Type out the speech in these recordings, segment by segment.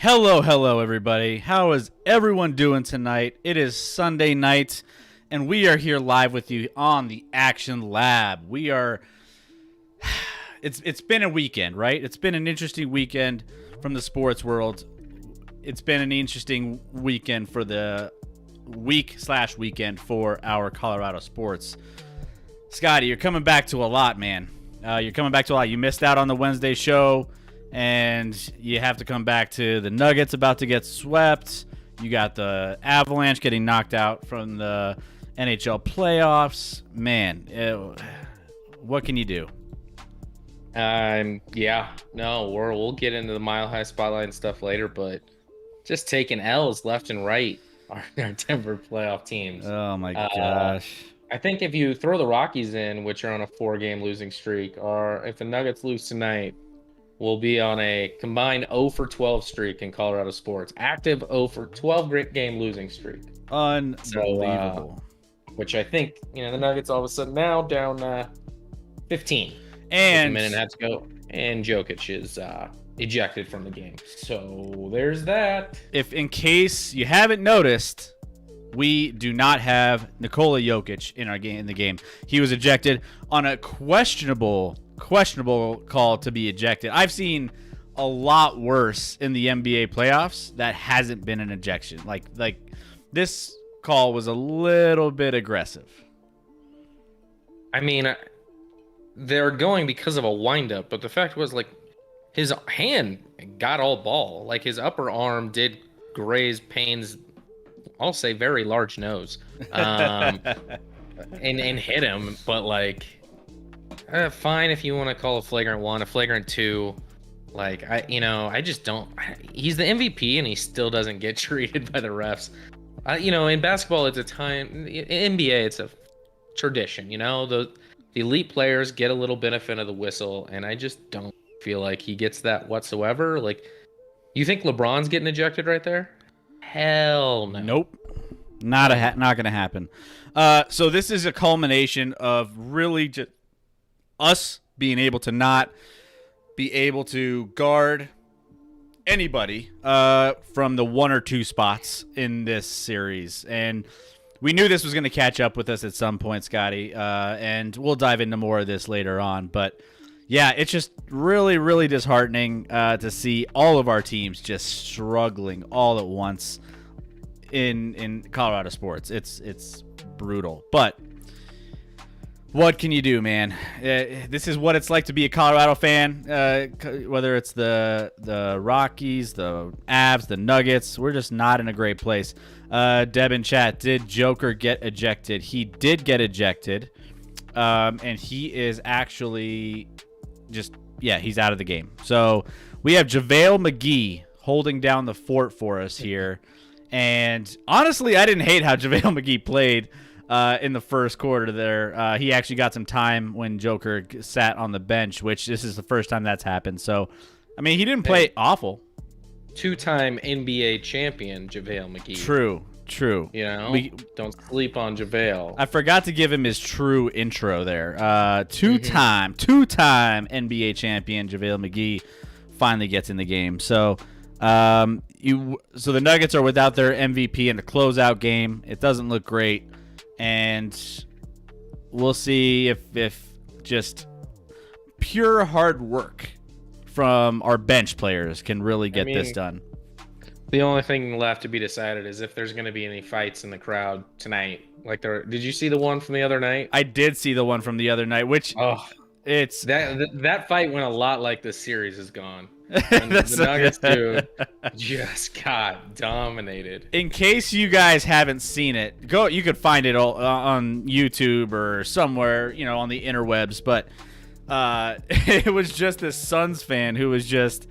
Hello, everybody. How is everyone doing tonight? It is Sunday night, and we are here live with you on the Action Lab. We are. It's been a weekend, right? It's been an interesting weekend from the sports world. It's been an interesting weekend for the weekend for our Colorado sports. Scotty, you're coming back to a lot, man. You're coming back to a lot. You missed out on the Wednesday show. And you have to come back to the Nuggets about to get swept. You got the Avalanche getting knocked out from the NHL playoffs. Man, what can you do? We'll get into the Mile High Spotlight and stuff later, but just taking L's left and right are our Denver playoff teams. Oh my gosh. I think if you throw the Rockies in, which are on a 4-game losing streak, or if the Nuggets lose tonight, we'll be on a combined 0 for 12 streak in Colorado sports. Active 0 for 12 great game losing streak. Unbelievable. Which I think, the Nuggets all of a sudden now down 15. And a minute and a half to go. And Jokic is ejected from the game. So there's that. If in case you haven't noticed, we do not have Nikola Jokic in the game. He was ejected on a questionable call to be ejected. I've seen a lot worse in the NBA playoffs that hasn't been an ejection. Like this call was a little bit aggressive. I mean, they're going because of a windup, but the fact was, like, his hand got all ball. Like, his upper arm did graze Payne's, I'll say, very large nose, and hit him. But, like, fine if you want to call a flagrant 1, a flagrant 2. Like, I just don't. He's the MVP and he still doesn't get treated by the refs. In basketball, it's a time. In NBA, it's a tradition. The elite players get a little benefit of the whistle, and I just don't feel like he gets that whatsoever. Like, you think LeBron's getting ejected right there? Hell no. Nope. Not going to happen. So this is a culmination of really just us being able to not be able to guard anybody from the 1 or 2 spots in this series. And we knew this was going to catch up with us at some point, Scotty, and we'll dive into more of this later on. But, Yeah, it's just really, really disheartening to see all of our teams just struggling all at once in Colorado sports. It's brutal, but what can you do, man? This is what it's like to be a Colorado fan. Whether it's the Rockies, the Avs, the Nuggets, we're just not in a great place. Deb in chat, did Joker get ejected? He did get ejected, and he is actually he's out of the game. So we have JaVale McGee holding down the fort for us here. And honestly, I didn't hate how JaVale McGee played in the first quarter there. He actually got some time when Joker sat on the bench, which this is the first time that's happened. So, I mean, he didn't play awful. Two-time NBA champion JaVale McGee. True. You know, don't sleep on JaVale. I forgot to give him his true intro there. Two-time NBA champion JaVale McGee finally gets in the game. So, so the Nuggets are without their MVP in the closeout game. It doesn't look great, and we'll see if just pure hard work from our bench players can really get this done. The only thing left to be decided is if there's going to be any fights in the crowd tonight. Did you see the one from the other night? I did see the one from the other night, which it's that fight went a lot like this series has gone. And the Nuggets dude just got dominated. In case you guys haven't seen it, you could find it all on YouTube or somewhere, on the interwebs. But it was just this Suns fan who was just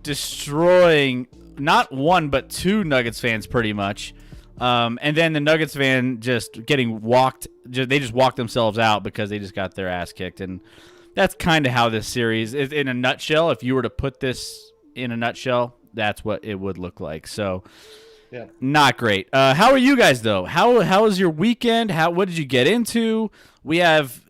destroying not one but two Nuggets fans pretty much. And then the Nuggets fan just getting walked. They just walked themselves out because they just got their ass kicked. And that's kind of how this series is in a nutshell. If you were to put this in a nutshell, that's what it would look like. So, yeah, not great. How are you guys though? How was your weekend? What did you get into? We have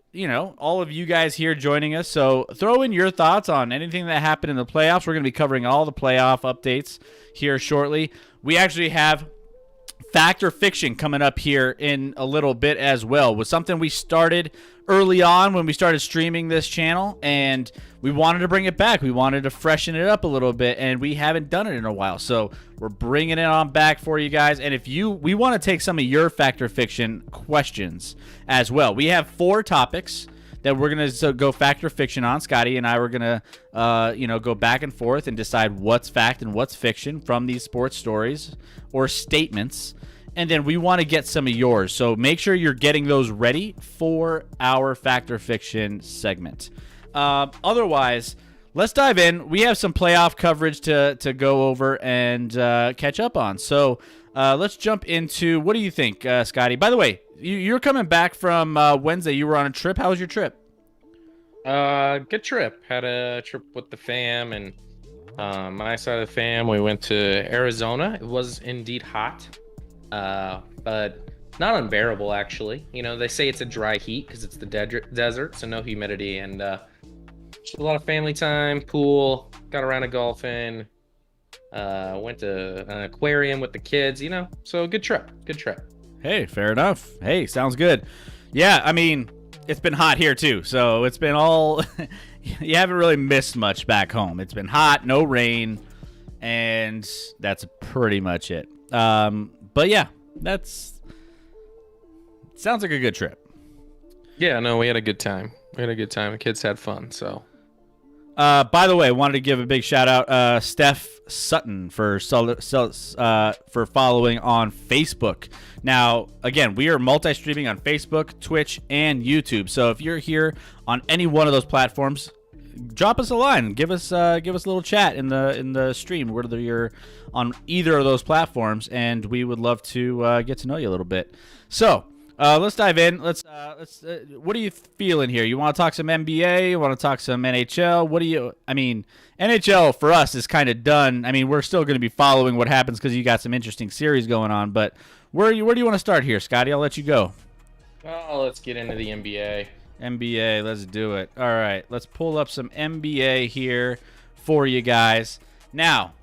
all of you guys here joining us. So throw in your thoughts on anything that happened in the playoffs. We're going to be covering all the playoff updates here shortly. We actually have Fact or Fiction coming up here in a little bit as well. Was something we started early on when we started streaming this channel, and we wanted to bring it back. We wanted to freshen it up a little bit, and we haven't done it in a while. So we're bringing it on back for you guys. And we want to take some of your Fact or Fiction questions as well. We have 4 topics that we're going to go Fact or Fiction on. Scotty and I were going to, go back and forth and decide what's fact and what's fiction from these sports stories or statements. And then we want to get some of yours. So make sure you're getting those ready for our Fact or Fiction segment. Otherwise, let's dive in. We have some playoff coverage to go over and catch up on. So let's jump into, what do you think, Scotty? By the way, you're coming back from Wednesday. You were on a trip. How was your trip? Good trip. Had a trip with the fam and my side of the fam. We went to Arizona. It was indeed hot, but not unbearable, actually. They say it's a dry heat because it's the desert, so no humidity. And just a lot of family time, pool, got around to golfing, went to an aquarium with the kids, So good trip. Hey, fair enough. Hey, sounds good. Yeah, I mean, it's been hot here too, so it's been all you haven't really missed much back home. It's been hot, no rain, and that's pretty much it. But yeah, sounds like a good trip. Yeah, no, we had a good time. The kids had fun, so. By the way, I wanted to give a big shout out Steph Sutton for following on Facebook. Now, again, we are multi-streaming on Facebook, Twitch, and YouTube. So if you're here on any one of those platforms, drop us a line. Give us a little chat in the stream, whether you're on either of those platforms, and we would love to get to know you a little bit. So. Let's dive in. Let's. What are you feeling here? You want to talk some NBA? You want to talk some NHL? NHL for us is kind of done. I mean, we're still going to be following what happens because you got some interesting series going on. But where do you want to start here, Scotty? I'll let you go. Oh, let's get into the NBA. NBA, let's do it. All right, let's pull up some NBA here for you guys. Now,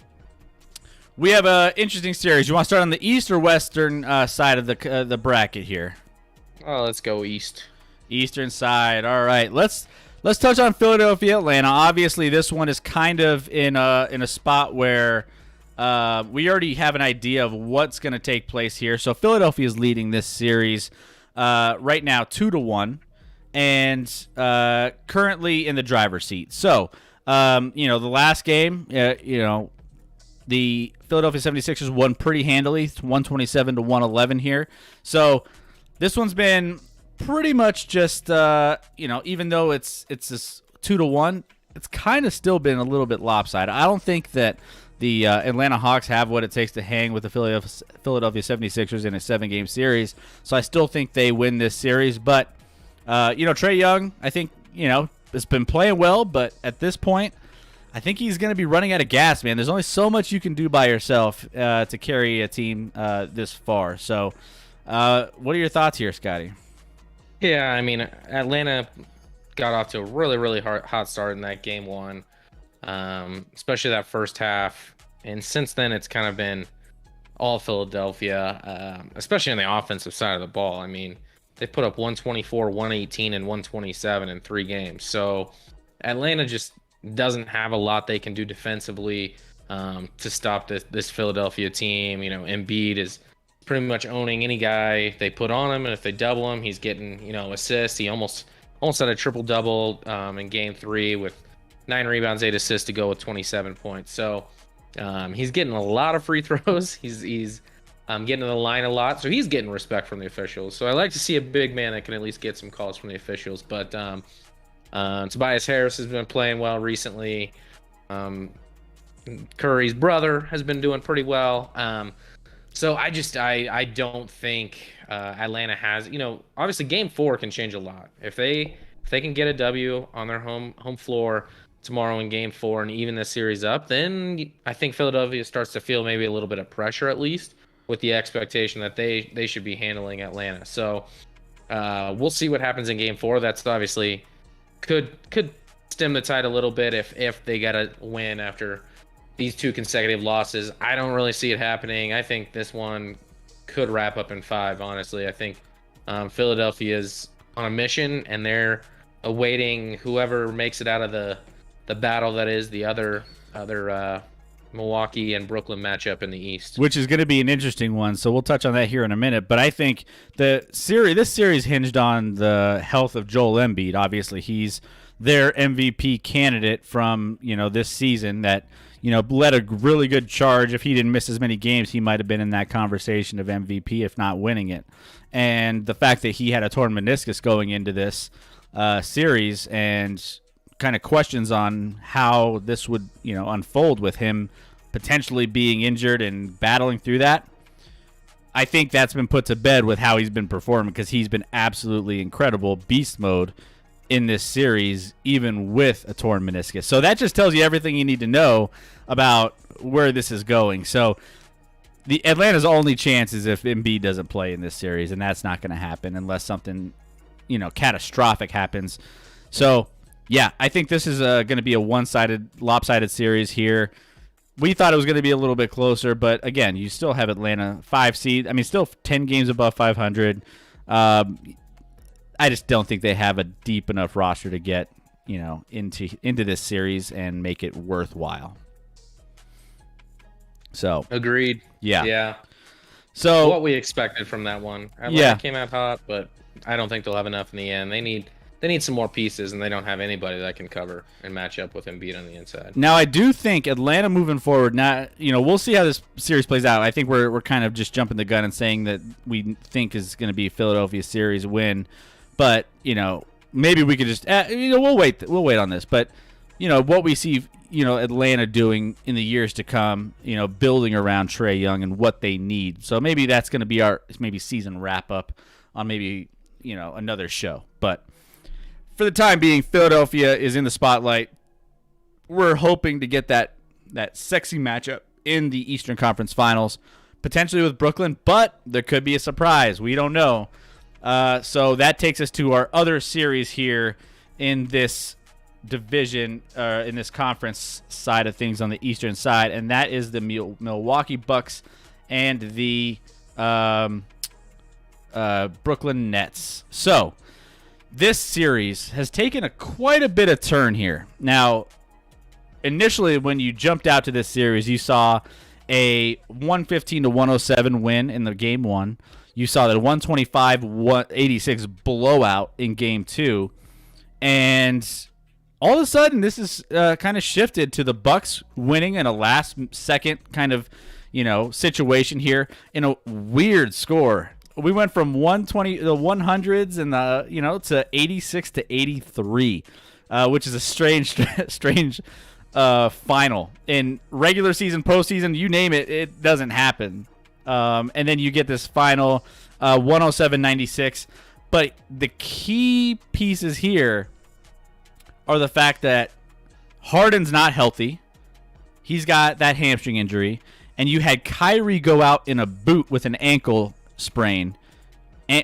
we have an interesting series. You want to start on the east or western side of the bracket here? Oh, let's go east. Eastern side. All right. Let's let's touch on Philadelphia, Atlanta. Obviously, this one is kind of in a spot where we already have an idea of what's going to take place here. So Philadelphia is leading this series right now 2-1, and currently in the driver's seat. So the last game, the Philadelphia 76ers won pretty handily, 127-111 here. So this one's been pretty much just, even though it's this 2-1, it's kind of still been a little bit lopsided. I don't think that the Atlanta Hawks have what it takes to hang with the Philadelphia 76ers in a 7-game series. So I still think they win this series. But, Trae Young, I think, has been playing well. But at this point, I think he's going to be running out of gas, man. There's only so much you can do by yourself to carry a team this far. So what are your thoughts here, Scotty? Yeah, I mean, Atlanta got off to a really, really hot start in that game one, especially that first half. And since then, it's kind of been all Philadelphia, especially on the offensive side of the ball. I mean, they put up 124, 118, and 127 in 3 games. So Atlanta just doesn't have a lot they can do defensively to stop this Philadelphia team. Embiid is pretty much owning any guy they put on him, and if they double him, he's getting assists. He almost had a triple-double in Game 3 with 9 rebounds, 8 assists to go with 27 points. So he's getting a lot of free throws. He's getting to the line a lot, so he's getting respect from the officials. So I like to see a big man that can at least get some calls from the officials. But Tobias Harris has been playing well recently. Curry's brother has been doing pretty well. So I don't think Atlanta has, obviously Game 4 can change a lot. If they can get a W on their home floor tomorrow in Game 4 and even this series up, then I think Philadelphia starts to feel maybe a little bit of pressure, at least with the expectation that they should be handling Atlanta. So we'll see what happens in Game 4. That's obviously could stem the tide a little bit if they got a win after these 2 consecutive losses. I don't really see it happening. I think this one could wrap up in 5, honestly. I think Philadelphia's on a mission, and they're awaiting whoever makes it out of the battle that is the other Milwaukee and Brooklyn matchup in the East. Which is going to be an interesting one, so we'll touch on that here in a minute. But I think this series hinged on the health of Joel Embiid. Obviously, he's their MVP candidate from this season that led a really good charge. If he didn't miss as many games, he might have been in that conversation of MVP, if not winning it. And the fact that he had a torn meniscus going into this series, and kind of questions on how this would unfold with him potentially being injured and battling through that. I think that's been put to bed with how he's been performing, because he's been absolutely incredible, beast mode in this series, even with a torn meniscus. So that just tells you everything you need to know about where this is going. So the Atlanta's only chance is if Embiid doesn't play in this series, and that's not going to happen unless something catastrophic happens. So yeah, I think this is going to be a one-sided, lopsided series here. We thought it was going to be a little bit closer, but again, you still have Atlanta 5 seed. I mean, still 10 games above 500. I just don't think they have a deep enough roster to get, into this series and make it worthwhile. So agreed. Yeah. So what we expected from that one. Atlanta came out hot, but I don't think they'll have enough in the end. They need some more pieces, and they don't have anybody that can cover and match up with Embiid on the inside. Now, I do think Atlanta moving forward, we'll see how this series plays out. I think we're kind of just jumping the gun and saying that we think is going to be Philadelphia series win. But, maybe we could just, we'll wait on this. But, what we see, Atlanta doing in the years to come, building around Trae Young and what they need. So maybe that's going to be our season wrap up on maybe, another show. But for the time being, Philadelphia is in the spotlight. We're hoping to get that sexy matchup in the Eastern Conference Finals, potentially with Brooklyn, but there could be a surprise. We don't know. So that takes us to our other series here in this division, in this conference side of things on the Eastern side, and that is the Milwaukee Bucks and the Brooklyn Nets. So this series has taken quite a bit of turn here. Now, initially when you jumped out to this series, you saw a 115-107 win in the game 1. You saw the 125-86 blowout in game 2, and all of a sudden this is kind of shifted to the Bucks winning in a last-second kind of situation here in a weird score. We went from 120 the 100s and the to 86 to 83, which is a strange final. In regular season, postseason, you name it, it doesn't happen. And then you get this final 107-96. But the key pieces here are the fact that Harden's not healthy. He's got that hamstring injury. And you had Kyrie go out in a boot with an ankle sprain,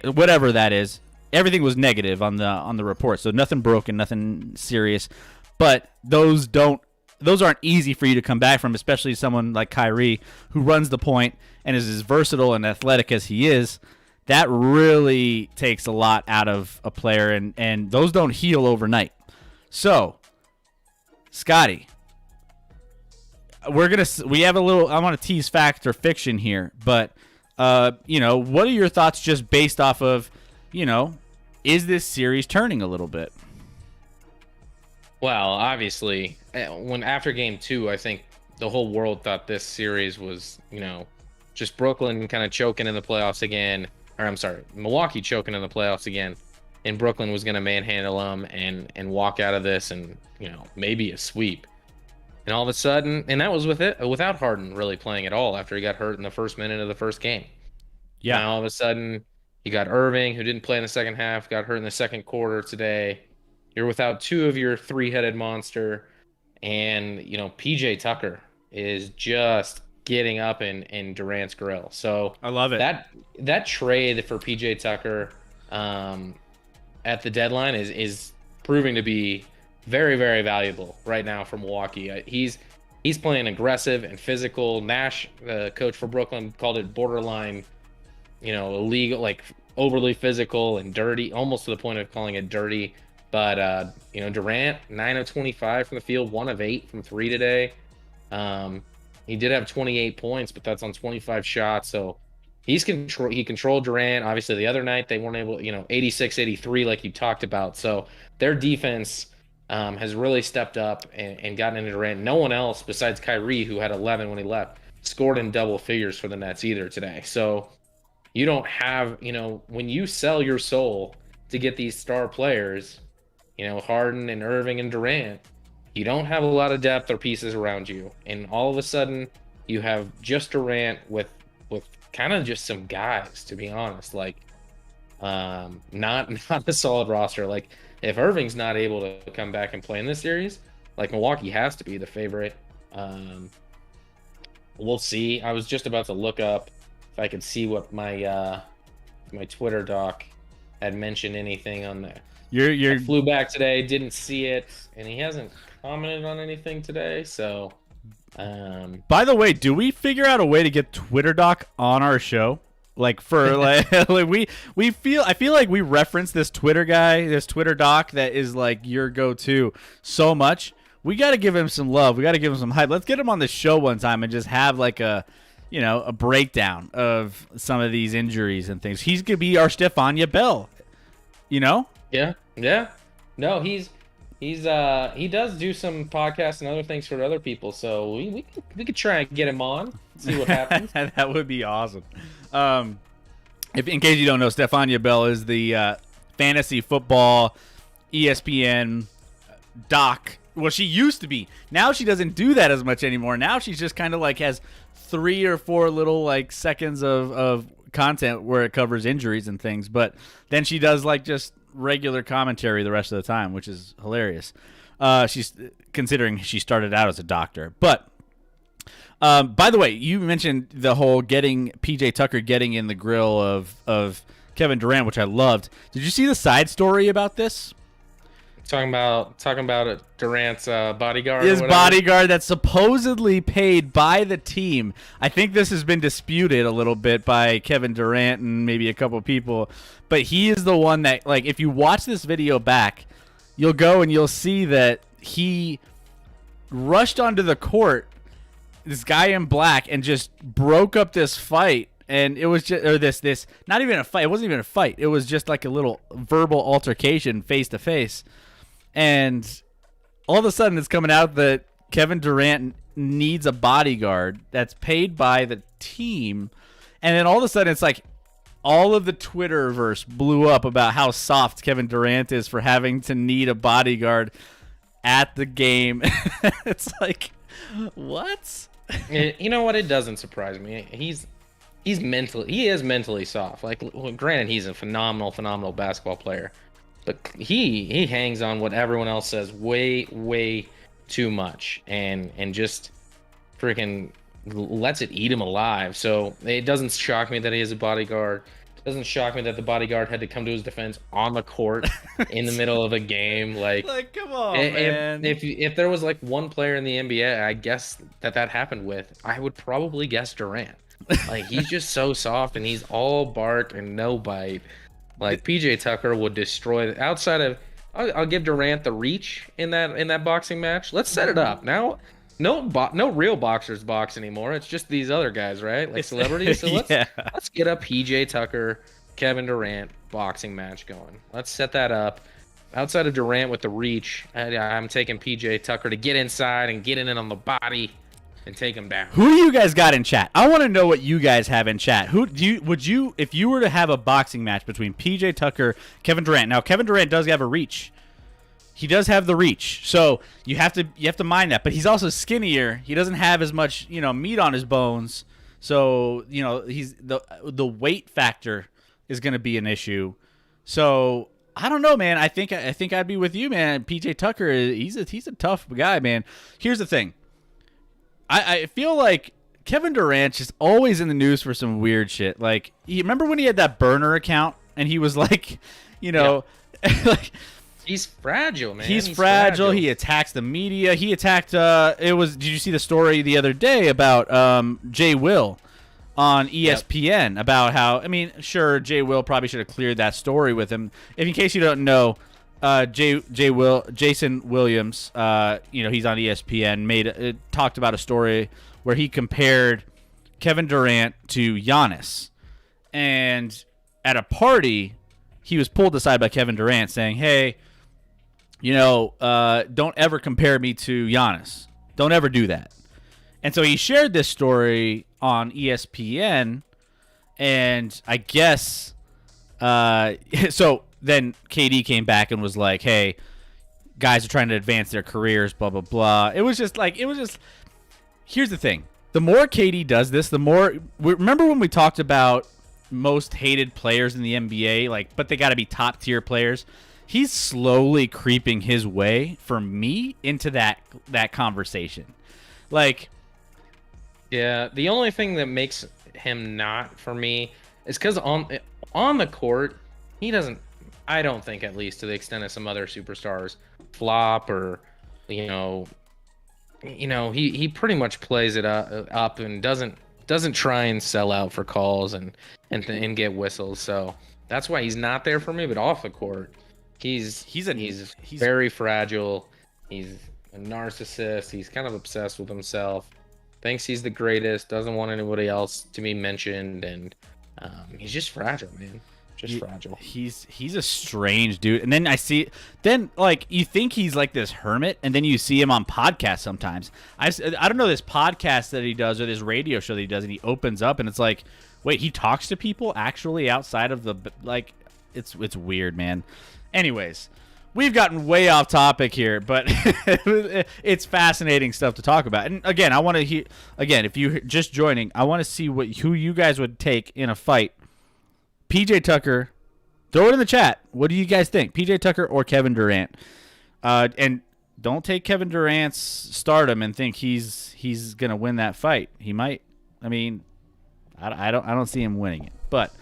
whatever that is. Everything was negative on the report, so nothing broken, nothing serious. But those aren't easy for you to come back from, especially someone like Kyrie who runs the point and is as versatile and athletic as he is. That really takes a lot out of a player, and those don't heal overnight. So, Scotty, we have a little. I want to tease fact or fiction here, but what are your thoughts just based off of, is this series turning a little bit? Well, obviously, after game 2, I think the whole world thought this series was, just Brooklyn kind of choking in the playoffs again. Or I'm sorry, Milwaukee choking in the playoffs again, and Brooklyn was going to manhandle them and walk out of this and maybe a sweep. And all of a sudden, and that was without Harden really playing at all after he got hurt in the first minute of the first game. Yeah. Now all of a sudden, you got Irving, who didn't play in the second half, got hurt in the second quarter today. You're without 2 of your 3-headed monster, and PJ Tucker is just getting up in Durant's grill. So I love it. That trade for PJ Tucker at the deadline is proving to be very, very valuable right now for Milwaukee. He's playing aggressive and physical. Nash, the coach for Brooklyn, called it borderline, illegal, like overly physical and dirty, almost to the point of calling it dirty. But Durant, 9 of 25 from the field, 1 of 8 from 3 today. He did have 28 points, but that's on 25 shots. So he controlled Durant. Obviously, the other night they weren't able, 86-83 like you talked about. So their defense has really stepped up and gotten into Durant. No one else besides Kyrie, who had 11 when he left, scored in double figures for the Nets either today. So you don't have, when you sell your soul to get these star players, Harden and Irving and Durant, you don't have a lot of depth or pieces around you. And all of a sudden, you have just Durant with kind of just some guys, to be honest. Like, not a solid roster. Like, if Irving's not able to come back and play in this series, like, Milwaukee has to be the favorite. We'll see. I was just about to look up if I could see what my Twitter doc had mentioned anything on there. I flew back today, didn't see it, and he hasn't commented on anything today. So, by the way, do we figure out a way to get Twitter doc on our show? Like for like I feel like we reference this Twitter guy, this Twitter doc that is like your go-to so much. We got to give him some love. We got to give him some hype. Let's get him on the show one time and just have like a breakdown of some of these injuries and things. He's gonna be our Stephania Bell. Yeah. No, he does do some podcasts and other things for other people. So we could try and get him on, see what happens. That would be awesome. If in case you don't know, Stephania Bell is the fantasy football ESPN doc. Well, she used to be. Now she doesn't do that as much anymore. Now she's just kind of like has 3 or 4 little like seconds of content where it covers injuries and things. But then she does like just regular commentary the rest of the time, which is hilarious. She's considering she started out as a doctor. But by the way, you mentioned the whole PJ Tucker getting in the grill of Kevin Durant, which I loved. Did you see the side story about this? Talking about Durant's bodyguard. His or whatever. bodyguard that's supposedly paid by the team. I think this has been disputed a little bit by Kevin Durant and maybe a couple people, but he is the one that, like, if you watch this video back, you'll go and you'll see that he rushed onto the court, this guy in black, and just broke up this fight. And it was just, or this, not even a fight. It wasn't even a fight. It was just like a little verbal altercation face to face. And all of a sudden it's coming out that Kevin Durant needs a bodyguard that's paid by the team. And then all of a sudden it's like all of the Twitterverse blew up about how soft Kevin Durant is for having to need a bodyguard at the game. It's like, what? You know what? It doesn't surprise me. He is mentally soft. Like, well, granted, he's a phenomenal basketball player, but he hangs on what everyone else says way too much, and just freaking lets it eat him alive. So it doesn't shock me that he has a bodyguard. It doesn't shock me that the bodyguard had to come to his defense on the court in the middle of a game. Like come on, man. If there was like one player in the NBA, I guess that happened with, I would probably guess Durant. Like, he's just so soft, and he's all bark and no bite. Like, PJ Tucker would destroy. Outside of, I'll give Durant the reach in that boxing match. Let's set it up now. No real boxers box anymore. It's just these other guys, right? Like celebrities. So let's get a PJ Tucker, Kevin Durant boxing match going. Let's set that up. Outside of Durant with the reach, I'm taking PJ Tucker to get inside and get in on the body and take him down. Who do you guys got in chat? I want to know what you guys have in chat. Would you if you were to have a boxing match between PJ Tucker, Kevin Durant? Now, Kevin Durant does have a reach. He does have the reach. So you have to mind that, but he's also skinnier. He doesn't have as much, meat on his bones. So, he's the weight factor is going to be an issue. So, I don't know, man. I think I'd be with you, man. PJ Tucker, he's a tough guy, man. Here's the thing. I feel like Kevin Durant's just always in the news for some weird shit. Like, you remember when he had that burner account and he was like, like, he's fragile, man. He's fragile. He attacks the media. He attacked. Did you see the story the other day about Jay Will on ESPN about how? I mean, sure, Jay Will probably should have cleared that story with him. If in case you don't know. Jason Williams, he's on ESPN, talked about a story where he compared Kevin Durant to Giannis. And at a party, he was pulled aside by Kevin Durant saying, hey, don't ever compare me to Giannis. Don't ever do that. And so he shared this story on ESPN, and I guess, so then KD came back and was like, hey, guys are trying to advance their careers, blah, blah, blah. It was just, here's the thing. The more KD does this, the more, remember when we talked about most hated players in the NBA, but they got to be top tier players? He's slowly creeping his way, for me, into that conversation. Yeah, the only thing that makes him not for me is because on the court, he doesn't, I don't think, at least to the extent of some other superstars, flop or, he pretty much plays it up and doesn't try and sell out for calls and get whistles. So that's why he's not there for me. But off the court, he's very fragile. He's a narcissist. He's kind of obsessed with himself. Thinks he's the greatest. Doesn't want anybody else to be mentioned, and he's just fragile, man. Fragile. He's a strange dude. And then you think he's like this hermit, and then you see him on podcasts sometimes. I don't know, this podcast that he does or this radio show that he does, and he opens up and it's like, wait, he talks to people actually outside of the, it's weird, man. Anyways, we've gotten way off topic here, but it's fascinating stuff to talk about. And again, I want to hear, if you're just joining, I want to see who you guys would take in a fight. PJ Tucker, throw it in the chat. What do you guys think? PJ Tucker or Kevin Durant? And don't take Kevin Durant's stardom and think he's gonna win that fight. He might. I mean, I don't see him winning it. But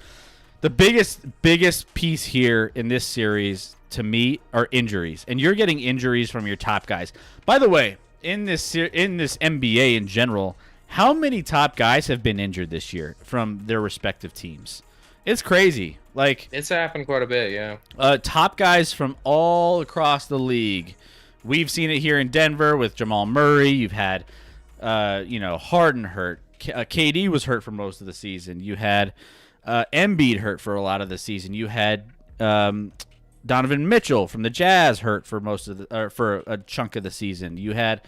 The biggest piece here in this series to me are injuries, and you're getting injuries from your top guys. By the way, in this NBA in general, how many top guys have been injured this year from their respective teams? It's crazy. Like, It's happened quite a bit, yeah. top guys from all across the league. We've seen it here in Denver with Jamal Murray. You've had, Harden hurt. KD was hurt for most of the season. You had Embiid hurt for a lot of the season. You had Donovan Mitchell from the Jazz hurt for for a chunk of the season. You had,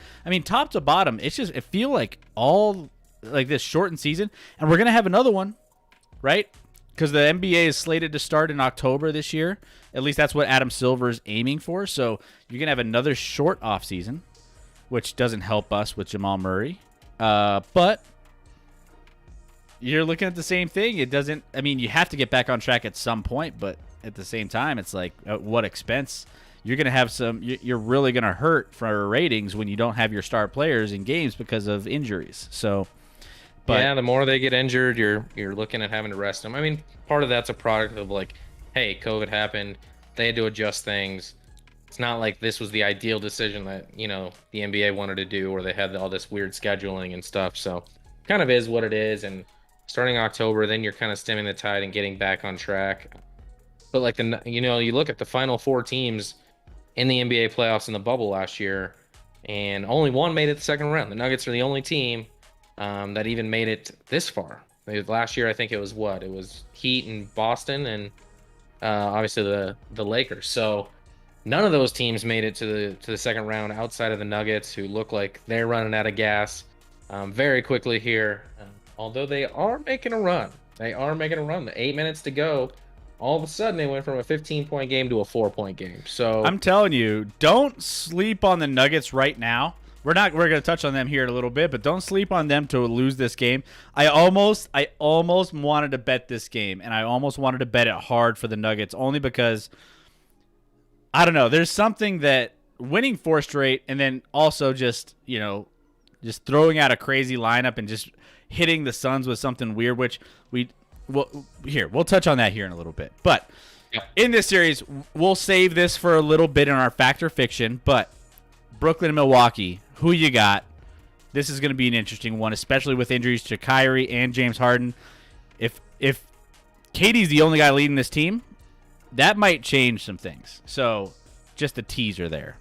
top to bottom, it feel like all like this shortened season, and we're gonna have another one, right? Because the NBA is slated to start in October this year. At least that's what Adam Silver is aiming for. So you're gonna have another short off season, which doesn't help us with Jamal Murray. But you're looking at the same thing. It doesn't. You have to get back on track at some point, but at the same time, it's like at what expense? You're gonna have you're really gonna hurt for ratings when you don't have your star players in games because of injuries. So, but yeah, the more they get injured, you're looking at having to rest them. Part of that's a product of like, hey, COVID happened. They had to adjust things. It's not like this was the ideal decision that the NBA wanted to do, or they had all this weird scheduling and stuff. So, kind of is what it is. And starting October, then you're kind of stemming the tide and getting back on track. But like you look at the final 4 teams in the NBA playoffs in the bubble last year, and only one made it the second round. The Nuggets are the only team that even made it this far. Last year, I think it was Heat and Boston, and obviously the Lakers. So none of those teams made it to the second round outside of the Nuggets, who look like they're running out of gas very quickly here. Although they are making a run. The 8 minutes to go. All of a sudden, they went from a 15-point game to a 4-point game. So I'm telling you, don't sleep on the Nuggets right now. We're going to touch on them here in a little bit, but don't sleep on them to lose this game. I almost wanted to bet this game, and I almost wanted to bet it hard for the Nuggets, only because I don't know. There's something that winning 4 straight, and then also just throwing out a crazy lineup and just hitting the Suns with something weird, which we'll touch on that here in a little bit. But in this series, we'll save this for a little bit in our Fact or Fiction. But Brooklyn and Milwaukee, who you got? This is going to be an interesting one, especially with injuries to Kyrie and James Harden. If KD's the only guy leading this team, that might change some things. So just a teaser there.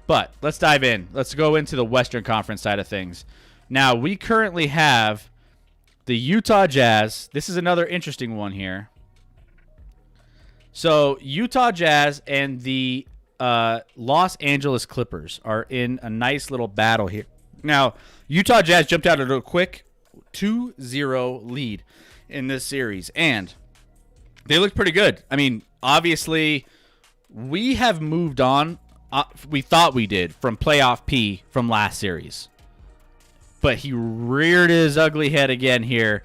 But let's dive in. Let's go into the Western Conference side of things. Now, we currently have the Utah Jazz. This is another interesting one here. So, Utah Jazz and the Los Angeles Clippers are in a nice little battle here. Now, Utah Jazz jumped out at a quick 2-0 lead in this series, and they looked pretty good. Obviously, we have moved on. We thought we did from playoff P from last series. But he reared his ugly head again here.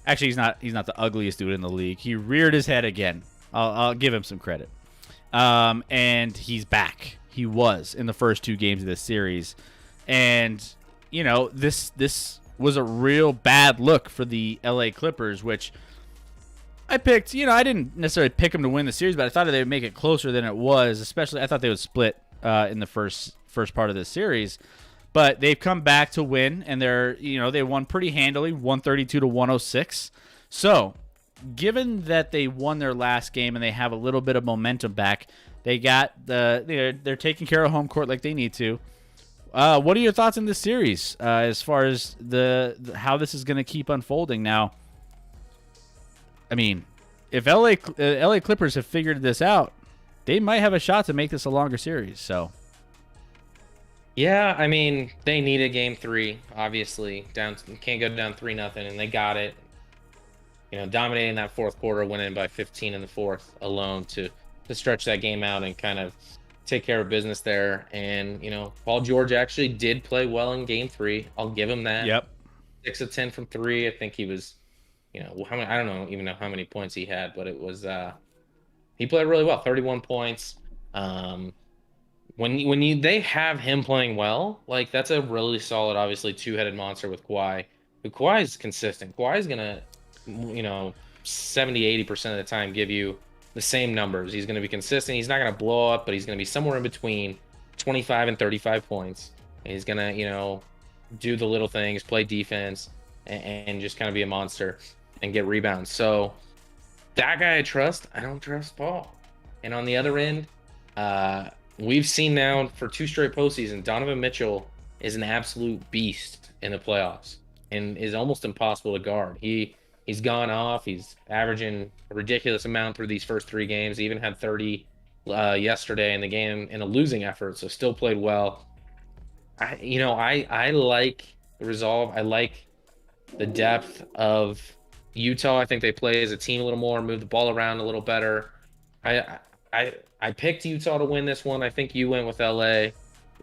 Actually, he's not the ugliest dude in the league. He reared his head again. I'll give him some credit. And he's back. He was in the first 2 games of this series. And, this was a real bad look for the LA Clippers, which I picked. I didn't necessarily pick them to win the series, but I thought they would make it closer than it was. Especially, I thought they would split in the first part of this series. But they've come back to win, and they won pretty handily, 132-106. So, given that they won their last game and they have a little bit of momentum back, they're taking care of home court like they need to. What are your thoughts on this series as far as how this is going to keep unfolding now? If LA Clippers have figured this out, they might have a shot to make this a longer series. So. Yeah, they needed game 3, obviously. Can't go down 3-0, and they got it. Dominating that fourth quarter, winning by 15 in the fourth alone to stretch that game out and kind of take care of business there. And, Paul George actually did play well in game 3. I'll give him that. Yep. 6 of 10 from 3. I think he was, how many, I don't even know how many points he had, but it was, he played really well, 31 points. When they have him playing well, like that's a really solid, obviously 2-headed monster with Kawhi. But Kawhi's consistent. Kawhi's gonna, 70-80% of the time give you the same numbers. He's going to be consistent. He's not going to blow up, but he's going to be somewhere in between 25 and 35 points. And he's going to, do the little things, play defense, and just kind of be a monster and get rebounds. So that guy I trust. I don't trust Paul. And on the other end, we've seen now for 2 straight postseasons, Donovan Mitchell is an absolute beast in the playoffs and is almost impossible to guard. He's gone off. He's averaging a ridiculous amount through these first 3 games. He even had 30 yesterday in the game in a losing effort, so still played well. I like the resolve. I like the depth of Utah. I think they play as a team a little more, move the ball around a little better. I picked Utah to win this one. I think you went with LA,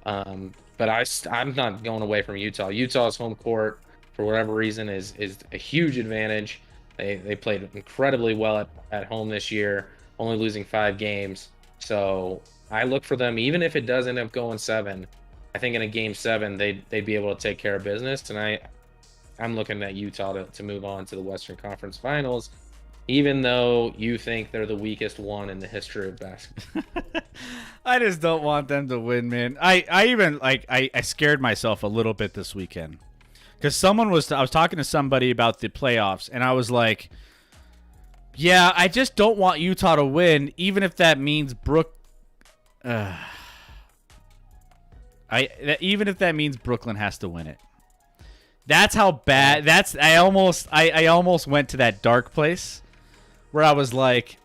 but I'm not going away from Utah. Utah's home court, for whatever reason, is a huge advantage. They played incredibly well at home this year, only losing 5 games. So I look for them, even if it does end up going 7. I think in a game 7 they'd be able to take care of business, and I'm looking at Utah to move on to the Western Conference Finals, even though you think they're the weakest one in the history of basketball. I just don't want them to win, man. I even I scared myself a little bit this weekend because I was talking to somebody about the playoffs, and I was like, yeah, I just don't want Utah to win, even if that means even if that means Brooklyn has to win it. That's how bad. I almost went to that dark place where I was like,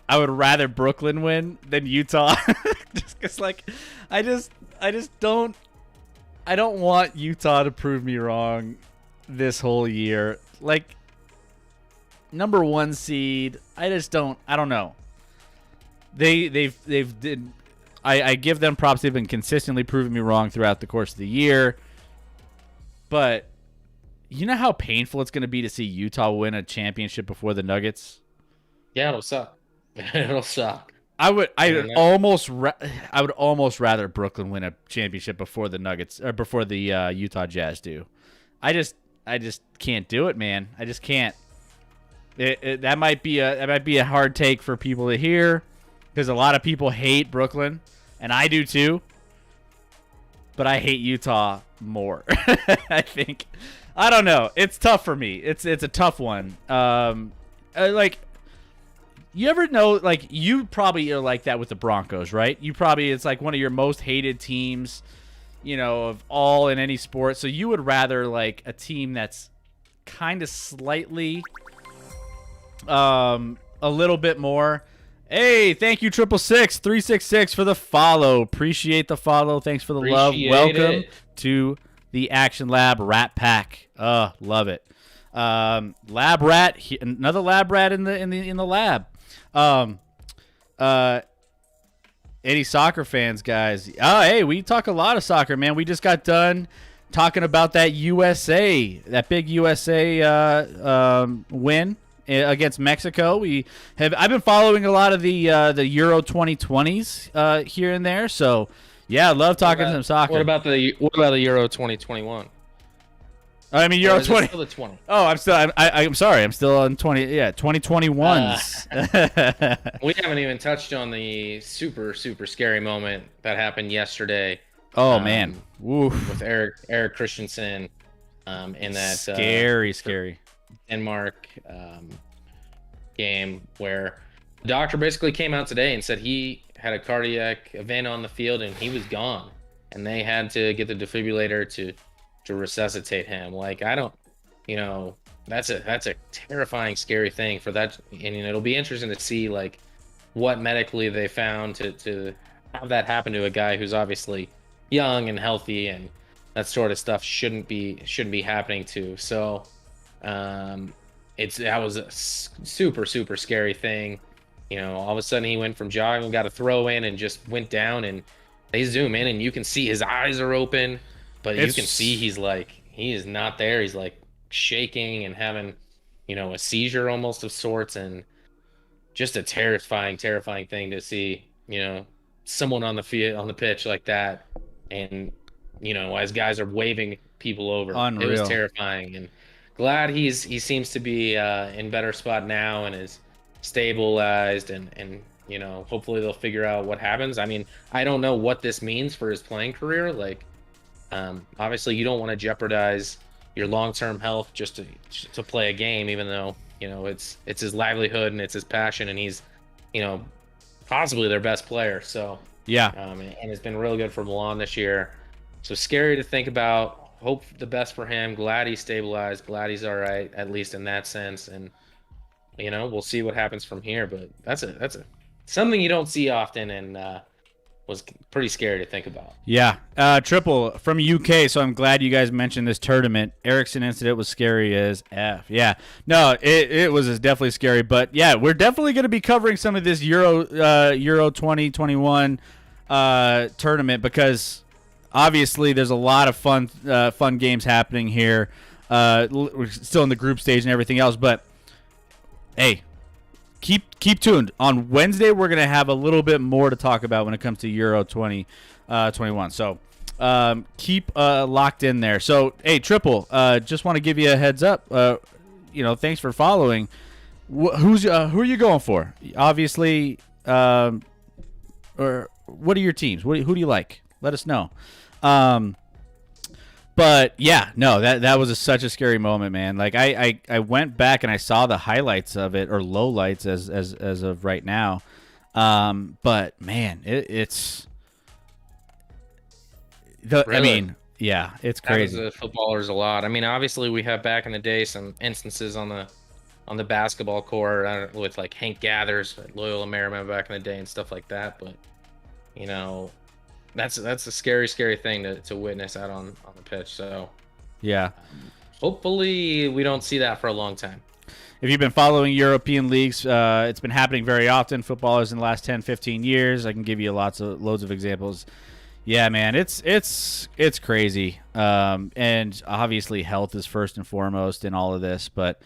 I would rather Brooklyn win than Utah, just because I don't want Utah to prove me wrong this whole year. Like, number 1 seed, I don't know. I give them props. They've been consistently proving me wrong throughout the course of the year. But you know how painful it's going to be to see Utah win a championship before the Nuggets? Yeah, it'll suck. It'll suck. I would almost rather Brooklyn win a championship before the Nuggets or before the Utah Jazz do. I just can't do it, man. I just can't. That might be a hard take for people to hear because a lot of people hate Brooklyn, and I do too. But I hate Utah more. I think. I don't know. It's tough for me. It's a tough one. You ever know, you probably are like that with the Broncos, right? It's like one of your most hated teams, of all in any sport. So you would rather like a team that's kind of slightly, a little bit more. Hey, thank you, 666-366 for the follow. Appreciate the follow. Thanks for the love. Welcome to the Action Lab Rat Pack. Love it. Lab Rat, another Lab Rat in the lab. Any soccer fans, guys? Oh, hey, we talk a lot of soccer, man. We just got done talking about that big USA win against Mexico. I've been following a lot of the Euro 2020s here and there. So yeah, I love talking some soccer. What about the Euro 2021? I mean, Euro 20. Still the 20. Oh, I'm sorry. I'm still on 20. Yeah, 2021s. We haven't even touched on the super, super scary moment that happened yesterday. Oh, man. Woof. With Eric Christensen in that scary Denmark game where the doctor basically came out today and said he had a cardiac event on the field and he was gone. And they had to get the defibrillator to resuscitate him. That's a terrifying, scary thing for that. And it'll be interesting to see what medically they found to have that happen to a guy who's obviously young and healthy, and that sort of stuff shouldn't be happening to. So that was a super, super scary thing. All of a sudden he went from jogging, got a throw in, and just went down, and they zoom in and you can see his eyes are open. But you can see he is not there. He's shaking and having, a seizure almost of sorts, and just a terrifying thing to see, someone on the pitch like that. And, as guys are waving people over. Unreal. It was terrifying. And glad he seems to be in better spot now and is stabilized and hopefully they'll figure out what happens. I mean, I don't know what this means for his playing career. Like, obviously you don't want to jeopardize your long-term health just to play a game, even though it's his livelihood and it's his passion, and he's possibly their best player. So Yeah. And it's been really good for Milan this year. So scary to think about. Hope the best for him. Glad he's stabilized. Glad he's all right, at least in that sense. And we'll see what happens from here. But that's something you don't see often, and was pretty scary to think about. Yeah. Triple from UK, so I'm glad you guys mentioned this tournament. Ericsson incident was scary as F. Yeah. No, it was definitely scary. But, yeah, we're definitely going to be covering some of this Euro 2021 tournament because obviously there's a lot of fun games happening here. We're still in the group stage and everything else. But, hey, keep tuned. On Wednesday, we're going to have a little bit more to talk about when it comes to Euro 2021. So keep locked in there. So, hey, Triple, just want to give you a heads up. Thanks for following. Who are you going for? Obviously, or what are your teams? Who do you like? Let us know. But yeah, no, that was such a scary moment, man. Like I went back and I saw the highlights of it, or lowlights as of right now. But man, it's Really? I mean, yeah, it's crazy. Happens to footballers a lot. I mean, obviously we have back in the day some instances on the basketball court with like Hank Gathers at Loyola Marymount back in the day and stuff like that. But that's a scary thing to witness out on the pitch. So Yeah. hopefully we don't see that for a long time. If you've been following European leagues, it's been happening very often. Footballers in the last 10, 15 years. I can give you loads of examples. Yeah, man, it's crazy. And obviously health is first and foremost in all of this. But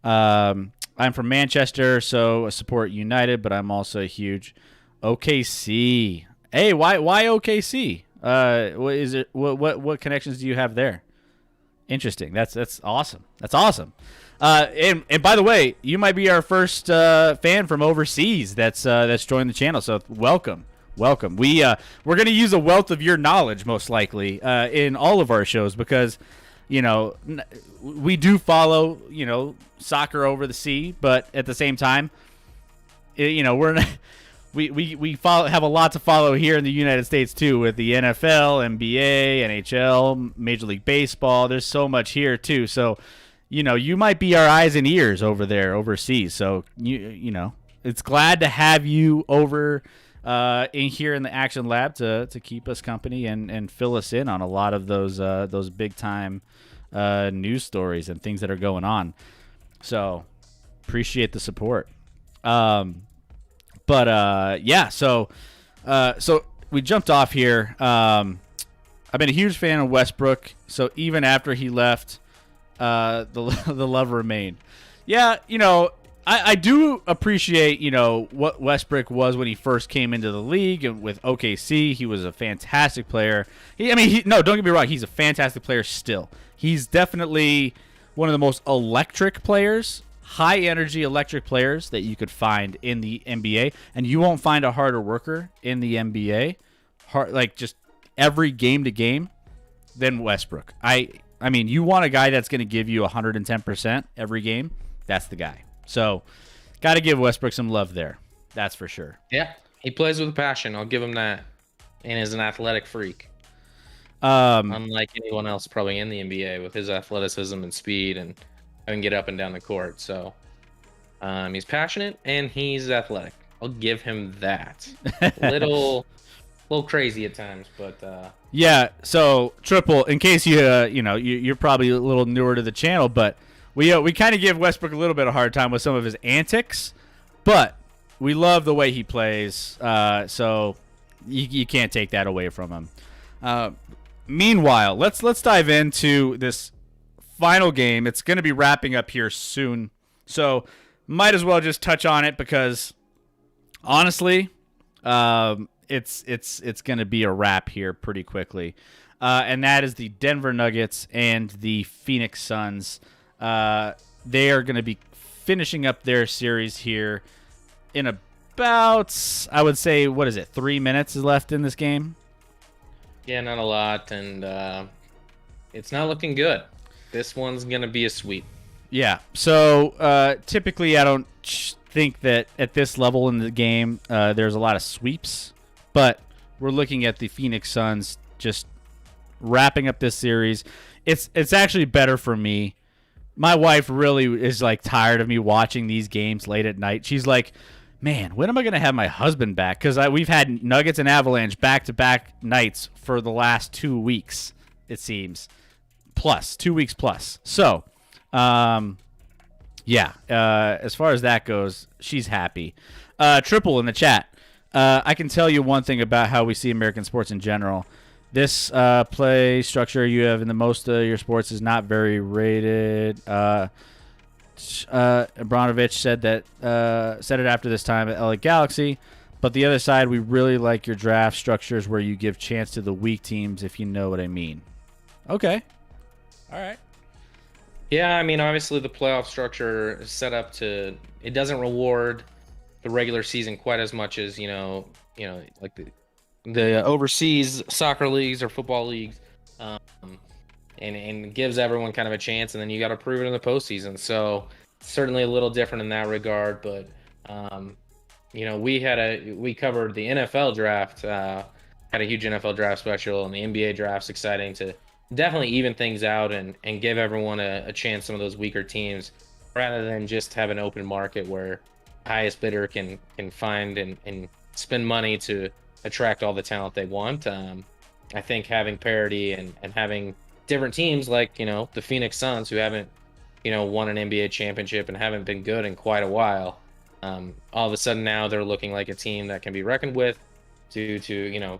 I'm from Manchester, so I support United, but I'm also a huge OKC. Hey, why OKC? What is it? What connections do you have there? Interesting. That's awesome. That's awesome. And by the way, you might be our first fan from overseas that's joined the channel. So welcome. We're gonna use a wealth of your knowledge most likely in all of our shows because we do follow soccer over the sea, but at the same time, we're not. We have a lot to follow here in the United States too, with the NFL, NBA, NHL, Major League Baseball. There's so much here too. So, you might be our eyes and ears over there overseas. So it's glad to have you over in here in the Action Lab to keep us company and fill us in on a lot of those big time news stories and things that are going on. So appreciate the support. But yeah, so we jumped off here. I've been a huge fan of Westbrook, so even after he left, the love remained. Yeah, I do appreciate what Westbrook was when he first came into the league and with OKC. He was a fantastic player. No, don't get me wrong, he's a fantastic player still. He's definitely one of the most electric players. High energy electric players that you could find in the NBA, and you won't find a harder worker in the NBA, just every game to game, than Westbrook. I mean, you want a guy that's going to give you 110% every game. That's the guy. So, got to give Westbrook some love there. That's for sure. Yeah, he plays with passion. I'll give him that, and is an athletic freak. Unlike anyone else probably in the NBA with his athleticism and speed and can get up and down the court. So he's passionate and he's athletic. I'll give him that. little crazy at times, but yeah. So Triple, in case you're probably a little newer to the channel, but we kind of give Westbrook a little bit of a hard time with some of his antics, but we love the way he plays. So you can't take that away from him. Meanwhile, let's dive into this final game. It's going to be wrapping up here soon, so might as well just touch on it because honestly, it's going to be a wrap here pretty quickly, and that is the Denver Nuggets and the Phoenix Suns. They are going to be finishing up their series here in about, I would say, 3 minutes is left in this game? Yeah, not a lot, and it's not looking good. This one's going to be a sweep. Yeah. So typically, I don't think that at this level in the game there's a lot of sweeps, but we're looking at the Phoenix Suns just wrapping up this series. It's actually better for me. My wife really is like tired of me watching these games late at night. She's like, man, when am I going to have my husband back? Because we've had Nuggets and Avalanche back-to-back nights for the last 2 weeks, it seems. 2 weeks plus. So, as far as that goes, she's happy. Triple in the chat. I can tell you one thing about how we see American sports in general. This play structure you have in the most of your sports is not very rated. Abramovich said it after this time at LA Galaxy. But the other side, we really like your draft structures where you give chance to the weak teams, if you know what I mean. Okay. All right. Yeah, I mean, obviously the playoff structure is set up to, it doesn't reward the regular season quite as much as, like the overseas soccer leagues or football leagues, and gives everyone kind of a chance, and then you got to prove it in the postseason. So certainly a little different in that regard, but we covered the NFL draft, had a huge NFL draft special, and the NBA draft's exciting to definitely even things out and give everyone a chance, some of those weaker teams, rather than just have an open market where highest bidder can find and spend money to attract all the talent they want. I think having parity and having different teams like, the Phoenix Suns, who haven't, won an NBA championship and haven't been good in quite a while. All of a sudden now they're looking like a team that can be reckoned with due to,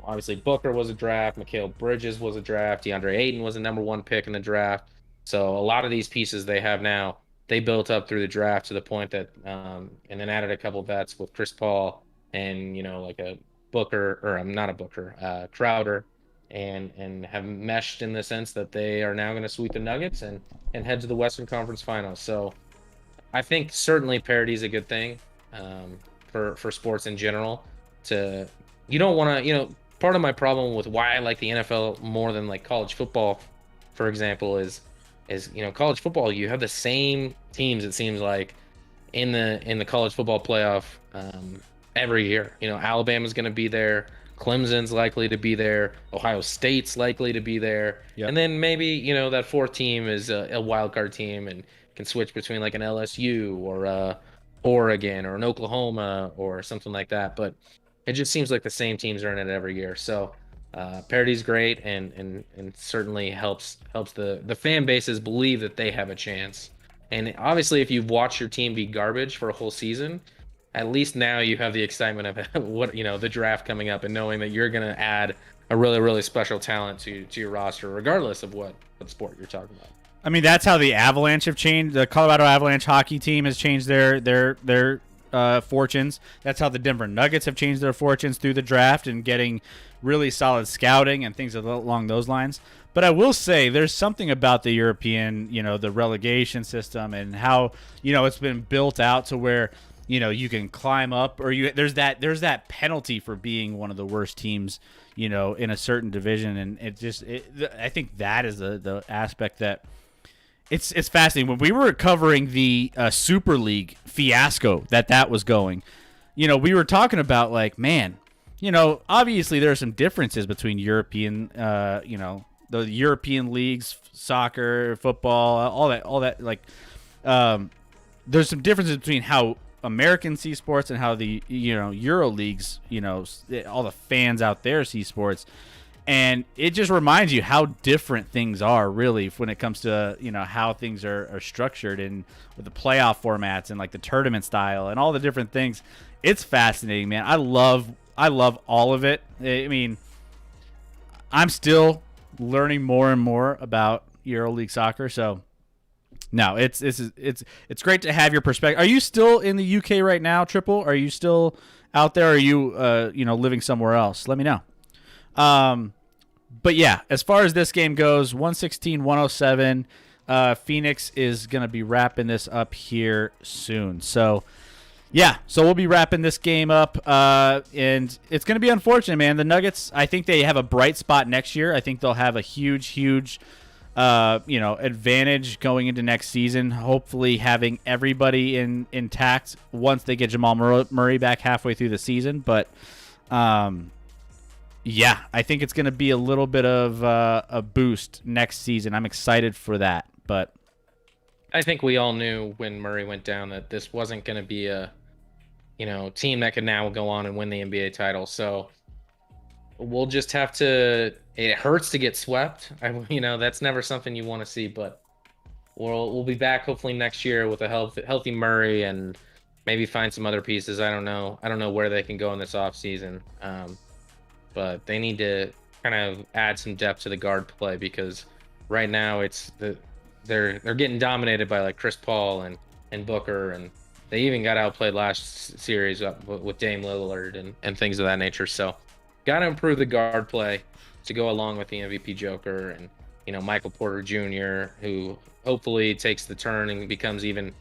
obviously Booker was a draft, Mikal Bridges was a draft, DeAndre Ayton was a number 1 pick in the draft. So a lot of these pieces they have now, they built up through the draft to the point that, and then added a couple vets with Chris Paul and, like a Booker, or I'm not a Booker, Crowder, and have meshed in the sense that they are now going to sweep the Nuggets and head to the Western Conference Finals. So I think certainly parity is a good thing for sports in general. You don't want to, part of my problem with why I like the NFL more than like college football, for example, is college football, you have the same teams, it seems like, in the college football playoff every year. Alabama's going to be there, Clemson's likely to be there, Ohio State's likely to be there. Yep. And then maybe, that fourth team is a wild card team and can switch between like an LSU or Oregon or an Oklahoma or something like that. But it just seems like the same teams are in it every year. So parity's great and certainly helps the fan bases believe that they have a chance. And obviously, if you've watched your team be garbage for a whole season, at least now you have the excitement of what the draft coming up and knowing that you're going to add a really, really special talent to your roster, regardless of what sport you're talking about. I mean, that's how the Avalanche have changed. The Colorado Avalanche hockey team has changed their fortunes. That's how the Denver Nuggets have changed their fortunes through the draft and getting really solid scouting and things along those lines. But I will say there's something about the European, the relegation system and how, it's been built out to where, you can climb up or there's that penalty for being one of the worst teams, in a certain division. And I think that is the aspect that it's fascinating. When we were covering the Super League fiasco that was going, we were talking about like, man, obviously there are some differences between European, the European leagues, soccer, football, all that. Like, there's some differences between how Americans see sports and how the Euro leagues, all the fans out there see sports. And it just reminds you how different things are really when it comes to, how things are structured and with the playoff formats and like the tournament style and all the different things. It's fascinating, man. I love all of it. I mean, I'm still learning more and more about EuroLeague soccer. So no, it's great to have your perspective. Are you still in the UK right now, Triple? Are you still out there? Or are you living somewhere else? Let me know. But yeah, as far as this game goes, 116-107. Phoenix is going to be wrapping this up here soon. So, yeah, so we'll be wrapping this game up, and it's going to be unfortunate, man. The Nuggets, I think they have a bright spot next year. I think they'll have a huge advantage going into next season. Hopefully, having everybody intact once they get Jamal Murray back halfway through the season. But, yeah, I think it's going to be a little bit of a boost next season. I'm excited for that. But I think we all knew when Murray went down that this wasn't going to be a team that could now go on and win the NBA title. So we'll just have to. It hurts to get swept. That's never something you want to see. But we'll be back hopefully next year with a healthy Murray and maybe find some other pieces. I don't know where they can go in this offseason. But they need to kind of add some depth to the guard play because right now they're getting dominated by like Chris Paul and Booker, and they even got outplayed last series with Dame Lillard and things of that nature. So got to improve the guard play to go along with the MVP Joker and Michael Porter Jr., who hopefully takes the turn and becomes even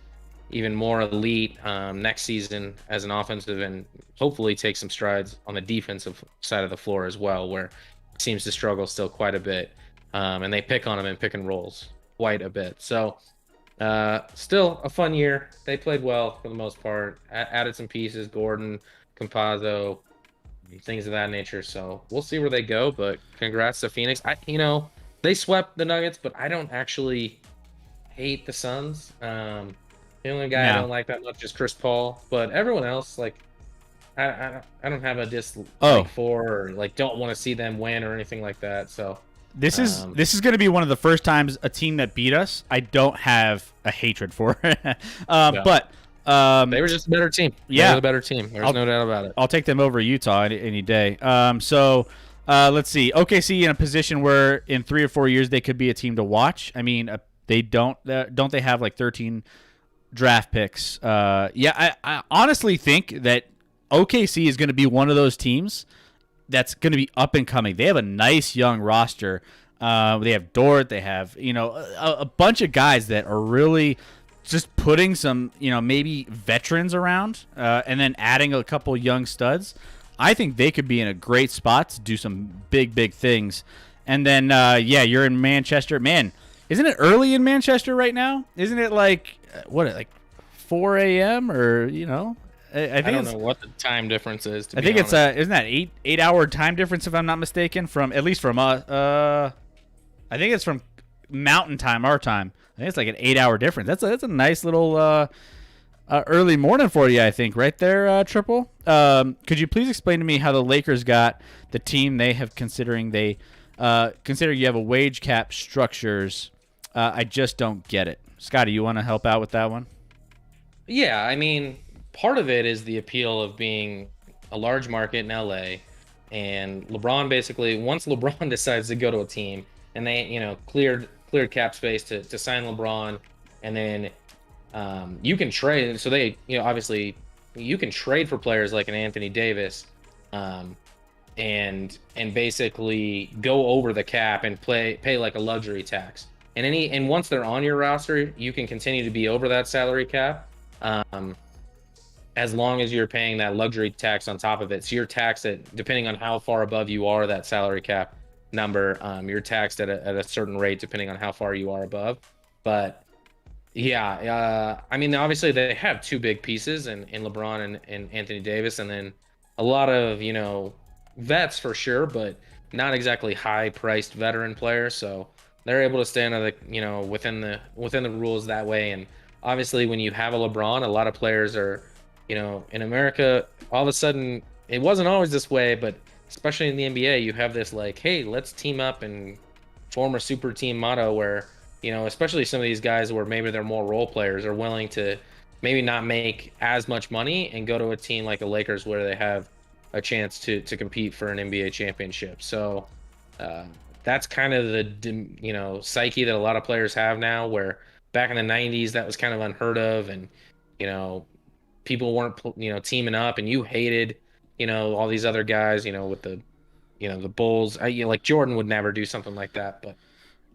more elite next season as an offensive, and hopefully take some strides on the defensive side of the floor as well, where he seems to struggle still quite a bit. And they pick on him in pick and rolls quite a bit. So still a fun year. They played well for the most part. Added some pieces, Gordon, Campazzo, things of that nature. So we'll see where they go. But congrats to Phoenix. They swept the Nuggets, but I don't actually hate the Suns. The only guy I don't like that much is Chris Paul, but everyone else, like, I don't have a dislike for or like don't want to see them win or anything like that. So this is going to be one of the first times a team that beat us I don't have a hatred for. But they were just a better team. Yeah, they were the better team. There's no doubt about it. I'll take them over Utah any day. So let's see. OKC in a position where in 3 or 4 years they could be a team to watch. I mean, they don't they have like 13 draft picks? I honestly think that OKC is going to be one of those teams that's going to be up and coming. They have a nice young roster. They have Dort. They have a bunch of guys that are really just putting some maybe veterans around and then adding a couple young studs. I think they could be in a great spot to do some big things. And then you're in Manchester, man. Isn't it early in Manchester right now? Isn't it like 4 a.m. or I don't know what the time difference is. I think it's isn't that 8-hour time difference if I'm not mistaken, from at least from us. I think it's from Mountain Time, our time. I think it's like an 8-hour difference. That's a nice little early morning for you, I think, right there, Triple. Could you please explain to me how the Lakers got the team they have, considering you have a wage cap structures? I just don't get it. Scotty, you want to help out with that one? Yeah, I mean, part of it is the appeal of being a large market in LA, and LeBron basically, once LeBron decides to go to a team and they cleared cap space to sign LeBron, and then you can trade. So they obviously you can trade for players like an Anthony Davis, and basically go over the cap and pay like a luxury tax. And once they're on your roster, you can continue to be over that salary cap, as long as you're paying that luxury tax on top of it. So you're taxed at, depending on how far above you are that salary cap number, you're taxed at a certain rate depending on how far you are above. But yeah, I mean, obviously they have two big pieces in LeBron and Anthony Davis, and then a lot of vets for sure, but not exactly high-priced veteran players. So they're able to stay under the within the rules that way. And obviously, when you have a LeBron, a lot of players are in America. All of a sudden, it wasn't always this way, but especially in the NBA, you have this like, hey, let's team up and form a super team motto where especially some of these guys where maybe they're more role players are willing to maybe not make as much money and go to a team like the Lakers where they have a chance to compete for an NBA championship. So that's kind of the psyche that a lot of players have now, where back in the 90s that was kind of unheard of, and people weren't teaming up, and you hated all these other guys with the the Bulls. Like Jordan would never do something like that, but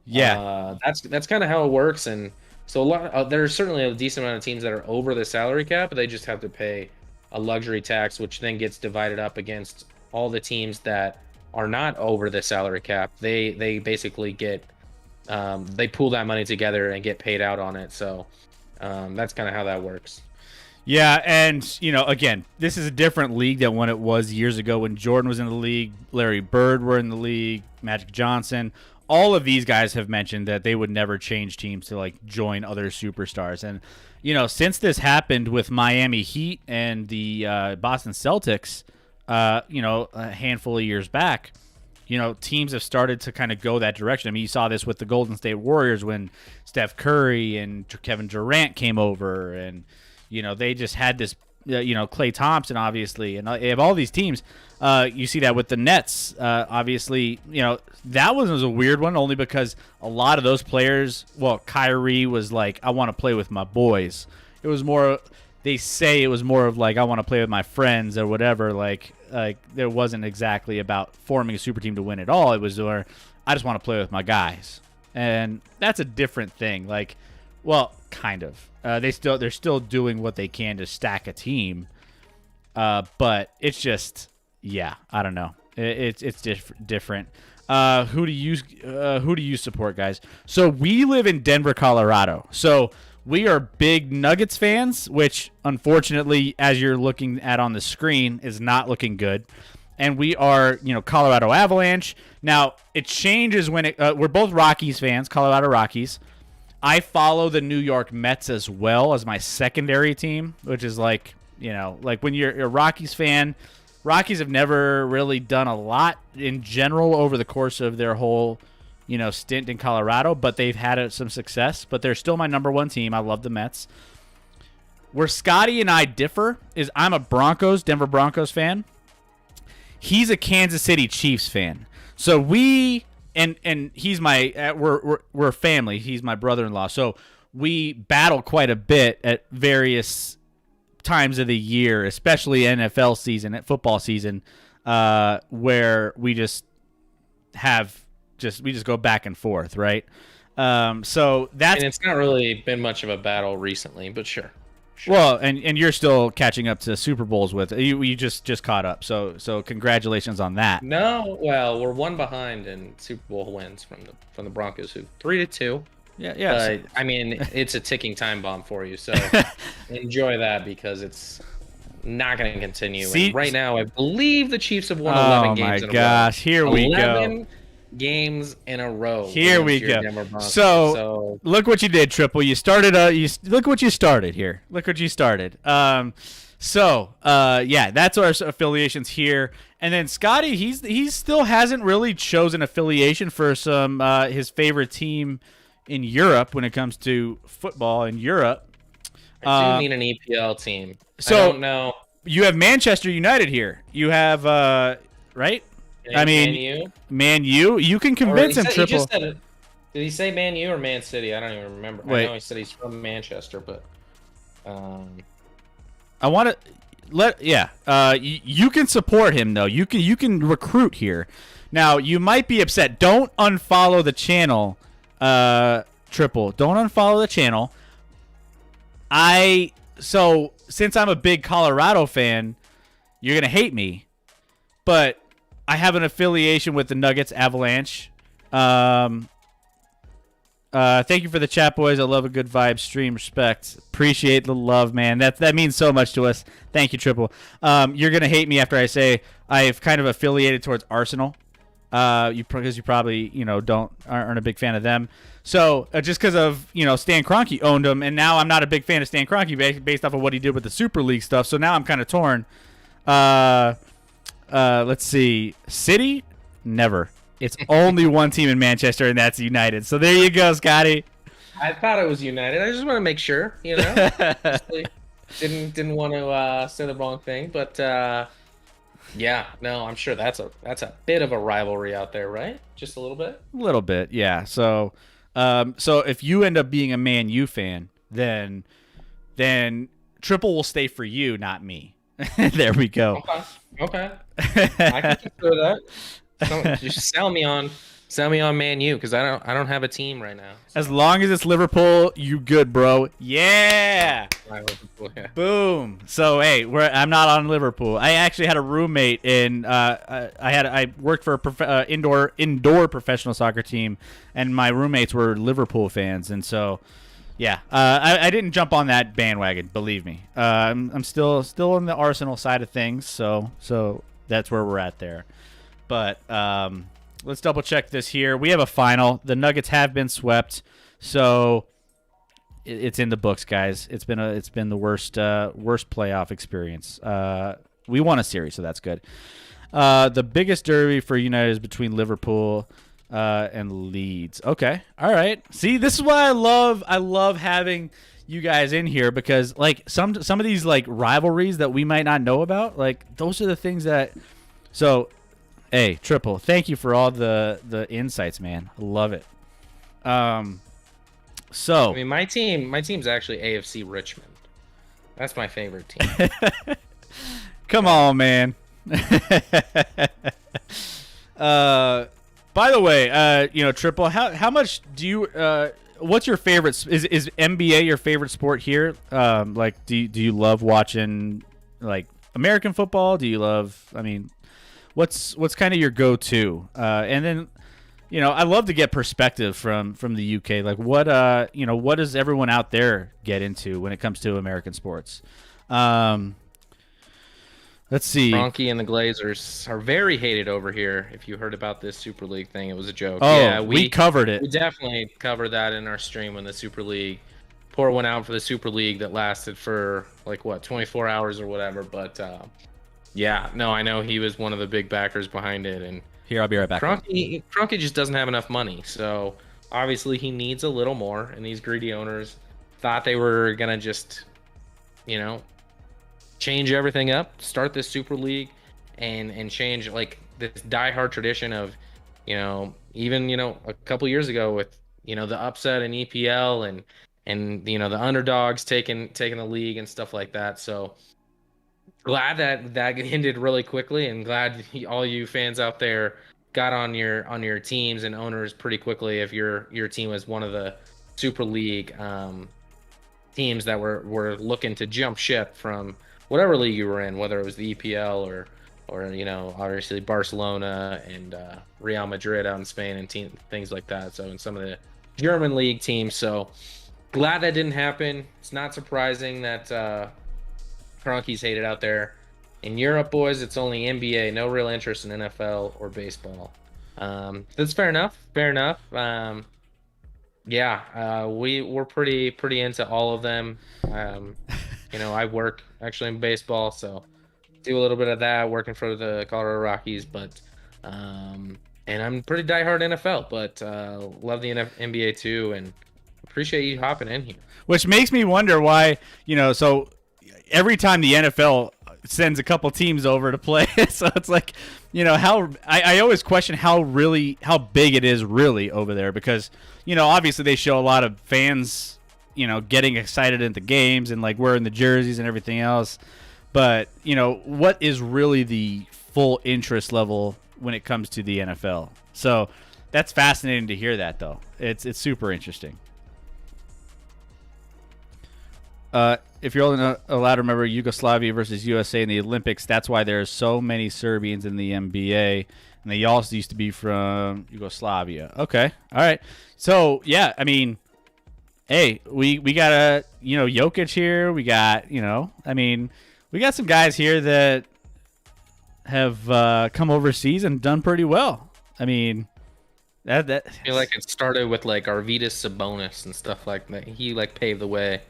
Yeah. That's kind of how it works. And so there's certainly a decent amount of teams that are over the salary cap, but they just have to pay a luxury tax, which then gets divided up against all the teams that are not over the salary cap. They basically get they pool that money together and get paid out on it. So that's kind of how that works. Yeah, and again, this is a different league than when it was years ago when Jordan was in the league, Larry Bird were in the league, Magic Johnson. All of these guys have mentioned that they would never change teams to like join other superstars. And since this happened with Miami Heat and the Boston Celtics, a handful of years back, teams have started to kind of go that direction. I mean, you saw this with the Golden State Warriors when Steph Curry and Kevin Durant came over, and they just had this, Klay Thompson, obviously, and they have all these teams. You see that with the Nets, obviously. That one was a weird one, only because a lot of those players. Well, Kyrie was like, "I want to play with my boys." It was more. They say it was more of like, "I want to play with my friends" or whatever. Like there wasn't exactly about forming a super team to win it all. It was more, I just want to play with my guys, and that's a different thing. Like, well, kind of. They're still doing what they can to stack a team, but it's just, yeah, I don't know. It's different. Who do you support, guys? So we live in Denver, Colorado. So we are big Nuggets fans, which unfortunately, as you're looking at on the screen, is not looking good. And we are, Colorado Avalanche. Now it changes when we're both Rockies fans, Colorado Rockies. I follow the New York Mets as well as my secondary team, which is like, like when you're a Rockies fan, Rockies have never really done a lot in general over the course of their whole, stint in Colorado, but they've had some success. But they're still my number one team. I love the Mets. Where Scotty and I differ is I'm a Denver Broncos fan. He's a Kansas City Chiefs fan. So we... And he's my we're family. He's my brother-in-law. So we battle quite a bit at various times of the year, especially NFL season, at football season, where we just go back and forth, right? So that's, and it's not really been much of a battle recently, but sure. Well, and you're still catching up to Super Bowls with you just caught up. So congratulations on that. No, well, we're one behind in Super Bowl wins from the Broncos, who 3-2. Yeah. I mean, it's a ticking time bomb for you. So enjoy that, because it's not going to continue. And right now, I believe the Chiefs have won 11 games in a row. Oh my gosh, here we go. 11 games in a row. Here we go. So look what you did, Triple. You started. Look what you started here. Look what you started. Yeah, that's our affiliations here. And then Scotty, he still hasn't really chosen affiliation for some his favorite team in Europe when it comes to football in Europe. I do need an EPL team. So I don't know. You have Manchester United here. You have right. I mean, Man U. You can convince him, Triple. Did he say Man U or Man City? I don't even remember. Wait. I know he said he's from Manchester, but I want to you can support him though. You can recruit here. Now you might be upset. Don't unfollow the channel, Triple. Don't unfollow the channel. So since I'm a big Colorado fan, you're gonna hate me, but I have an affiliation with the Nuggets Avalanche. Thank you for the chat, boys. I love a good vibe stream. Respect. Appreciate the love, man. That means so much to us. Thank you, Triple. You're going to hate me after I say I've kind of affiliated towards Arsenal. Because you probably, aren't a big fan of them. So just because of, Stan Kroenke owned them, and now I'm not a big fan of Stan Kroenke based off of what he did with the Super League stuff. So now I'm kind of torn. Let's see. City? Never. It's only one team in Manchester, and that's United. So there you go, Scotty. I thought it was United. I just want to make sure, didn't want to say the wrong thing, but yeah, no, I'm sure that's a bit of a rivalry out there, right? Just a little bit. A little bit, yeah. So if you end up being a Man U fan, then Triple will stay for you, not me. There we go. Okay. I can consider that. Just sell me on Sell me on Man U because I don't have a team right now. So. As long as it's Liverpool, you good, bro. Yeah. Yeah. Boom. So hey, I'm not on Liverpool. I actually had a roommate in. I worked for a indoor professional soccer team, and my roommates were Liverpool fans, and so yeah, I didn't jump on that bandwagon. Believe me, I'm still on the Arsenal side of things. So that's where we're at there. But let's double check this here. We have a final. The Nuggets have been swept, so it's in the books, guys. It's been the worst playoff experience. We won a series, so that's good. The biggest derby for United is between Liverpool and Leeds. Okay, all right. See, this is why I love having you guys in here, because like some of these like rivalries that we might not know about, like those are the things that. So, hey, Triple, thank you for all the insights, man. I love it. So I mean, my team's actually AFC Richmond. That's my favorite team. Come on, man. By the way, Triple, how much do you what's your favorite, is NBA your favorite sport here? Like do you love watching like American football? Do you love, I mean, what's kind of your go-to? And then I love to get perspective from the UK. Like what does everyone out there get into when it comes to American sports? Let's see. Kroenke and the Glazers are very hated over here. If you heard about this Super League thing, it was a joke. Oh, yeah, we covered it. We definitely covered that in our stream when the Super League pour went out for the Super League that lasted for like 24 hours or whatever. But yeah, no, I know he was one of the big backers behind it. And here, I'll be right back. Kroenke just doesn't have enough money, so obviously he needs a little more. And these greedy owners thought they were gonna just, change everything up, start this Super League, and change like this diehard tradition of, even a couple years ago with the upset in EPL and the underdogs taking the league and stuff like that. So glad that ended really quickly, and glad all you fans out there got on your teams and owners pretty quickly if your team was one of the Super League teams that were looking to jump ship from whatever league you were in, whether it was the EPL or obviously Barcelona and Real Madrid out in Spain and things like that. So in some of the German league teams. So glad that didn't happen. It's not surprising that Kroenke's hated out there. In Europe, boys, it's only NBA. No real interest in NFL or baseball. That's fair enough. Fair enough. Yeah, we're pretty into all of them. I work actually in baseball, so do a little bit of that, working for the Colorado Rockies, but and I'm pretty diehard NFL, but love the NBA too, and appreciate you hopping in here. Which makes me wonder why, so every time the NFL sends a couple teams over to play, so it's like, how I always question how big it is really over there, because obviously they show a lot of fans getting excited into games and like wearing the jerseys and everything else, but what is really the full interest level when it comes to the NFL? So that's fascinating to hear that, though. It's super interesting. If you're only allowed to remember Yugoslavia versus USA in the Olympics, that's why there are so many Serbians in the NBA, and they also used to be from Yugoslavia. Okay, all right. So yeah, I mean, hey, we got a Jokic here. We got we got some guys here that have come overseas and done pretty well. I mean, that I feel like it started with like Arvydas Sabonis and stuff like that. He like paved the way.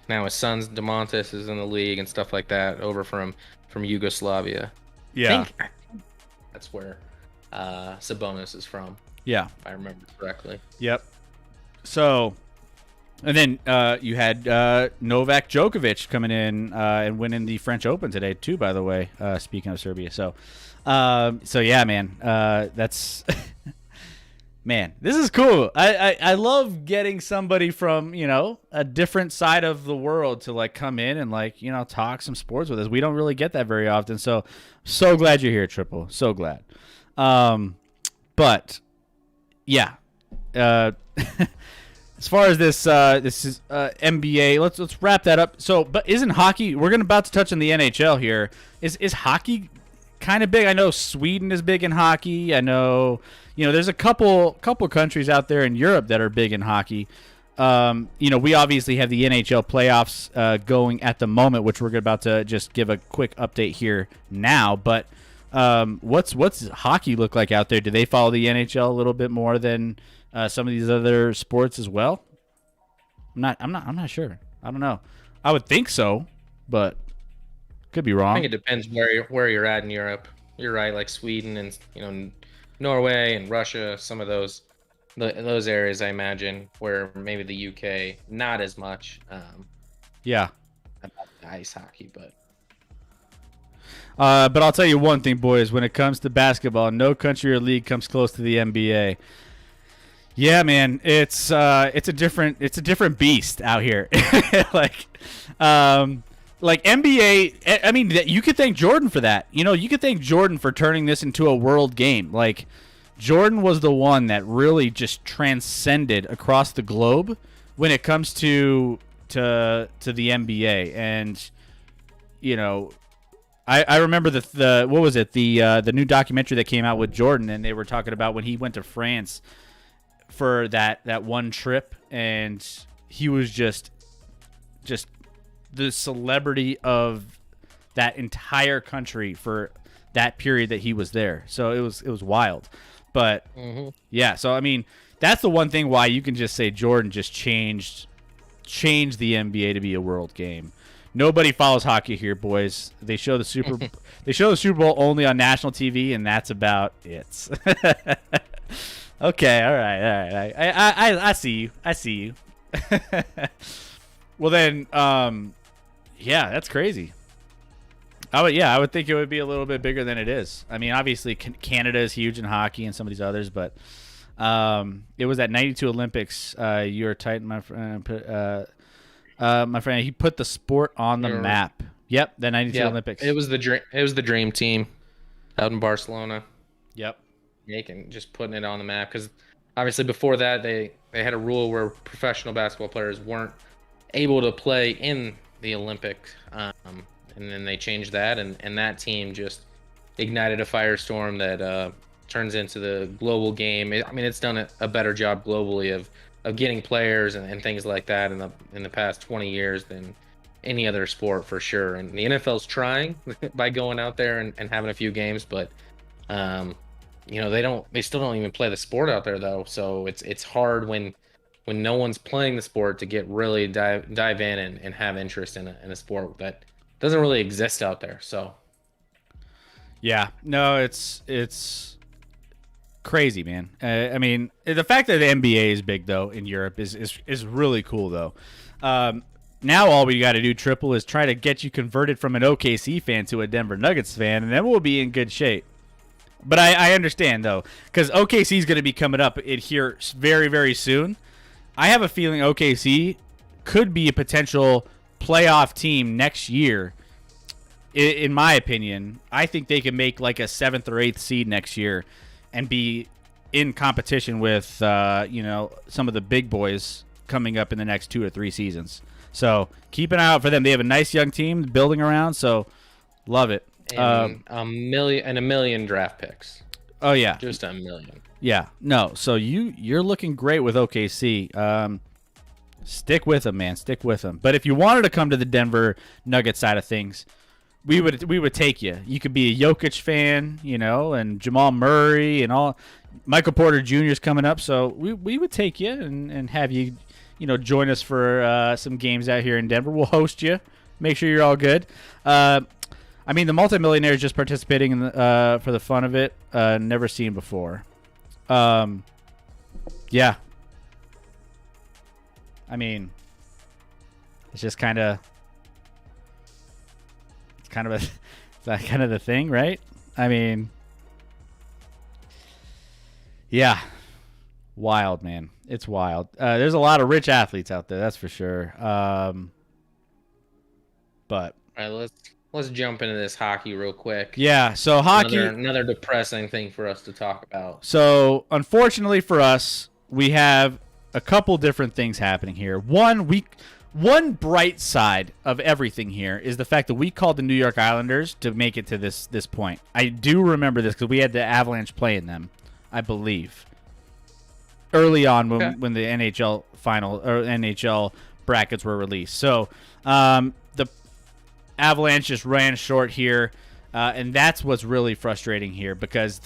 Now his son's Domantas is in the league and stuff like that over from Yugoslavia. Yeah, I think that's where Sabonis is from. Yeah, if I remember correctly. Yep. So, and then you had Novak Djokovic coming in and winning the French Open today too. By the way, speaking of Serbia, so yeah, man, that's. Man, this is cool. I love getting somebody from, a different side of the world to like come in and like, talk some sports with us. We don't really get that very often. So glad you're here, Triple. So glad. But yeah. Uh, as far as this is NBA, let's wrap that up. So, but isn't hockey? We're about to touch on the NHL here. Is hockey kind of big? I know Sweden is big in hockey. I know there's a couple countries out there in Europe that are big in hockey. We obviously have the NHL playoffs going at the moment, which we're about to just give a quick update here now. But what's hockey look like out there? Do they follow the NHL a little bit more than some of these other sports as well? I'm not sure. I don't know. I would think so, but could be wrong. I think it depends where you're at in Europe. You're right, like Sweden and Norway and Russia, some of those areas, I imagine, where maybe the UK not as much. Yeah. About ice hockey, but I'll tell you one thing, boys. When it comes to basketball, no country or league comes close to the NBA. Yeah, man, it's a different beast out here. Like NBA. I mean, you could thank Jordan for that. You could thank Jordan for turning this into a world game. Like, Jordan was the one that really just transcended across the globe when it comes to the NBA. And I remember the what was it, the new documentary that came out with Jordan, and they were talking about when he went to France for that one trip, and he was just the celebrity of that entire country for that period that he was there. So it was wild. But yeah, so I mean, that's the one thing why you can just say Jordan just changed the NBA to be a world game. Nobody follows hockey here, boys. They show the Super Bowl only on national TV, and that's about it. Okay, all right. I see you. Well then, yeah, that's crazy. I would think it would be a little bit bigger than it is. I mean, obviously Canada is huge in hockey and some of these others, but it was at '92 Olympics. You're tight, my friend. My friend, he put the sport on the map. Yep, the '92 Olympics. It was the dream. It was the dream team out in Barcelona. Yep, just putting it on the map, because obviously before that they had a rule where professional basketball players weren't able to play in the Olympics, and then they changed that, and that team just ignited a firestorm that turns into the global game. It's done a better job globally of getting players and things like that in the past 20 years than any other sport, for sure. And the NFL's trying by going out there and having a few games, but they still don't even play the sport out there, though. So it's hard when no one's playing the sport to get really dive in and have interest in a sport that doesn't really exist out there. So yeah, no, it's crazy, man. I mean, the fact that the NBA is big though in Europe is really cool though. Now all we got to do, Triple, is try to get you converted from an OKC fan to a Denver Nuggets fan, and then we'll be in good shape. But I understand though, because OKC is going to be coming up here very, very soon. I have a feeling OKC could be a potential playoff team next year. In my opinion, I think they can make like a 7th or 8th seed next year and be in competition with some of the big boys coming up in the next 2 or 3 seasons. So keep an eye out for them. They have a nice young team building around, so love it. And a million draft picks. Oh yeah, just a million. Yeah, no. So you're looking great with OKC. Stick with them, man. Stick with them. But if you wanted to come to the Denver Nuggets side of things, we would take you. You could be a Jokic fan, and Jamal Murray and all. Michael Porter Jr. is coming up, so we would take you and have you, join us for some games out here in Denver. We'll host you. Make sure you're all good. The multimillionaire is just participating in for the fun of it. Never seen before. Yeah. It's just kind of the thing, right? Yeah. Wild, man. It's wild. There's a lot of rich athletes out there, that's for sure. But all right, let's jump into this hockey real quick. Yeah, so hockey. Another depressing thing for us to talk about. So unfortunately for us, we have a couple different things happening here. One bright side of everything here is the fact that we called the New York Islanders to make it to this point. I do remember this because we had the Avalanche playing them, I believe, early on when the NHL final or NHL brackets were released. So the Avalanche just ran short here, and that's what's really frustrating here because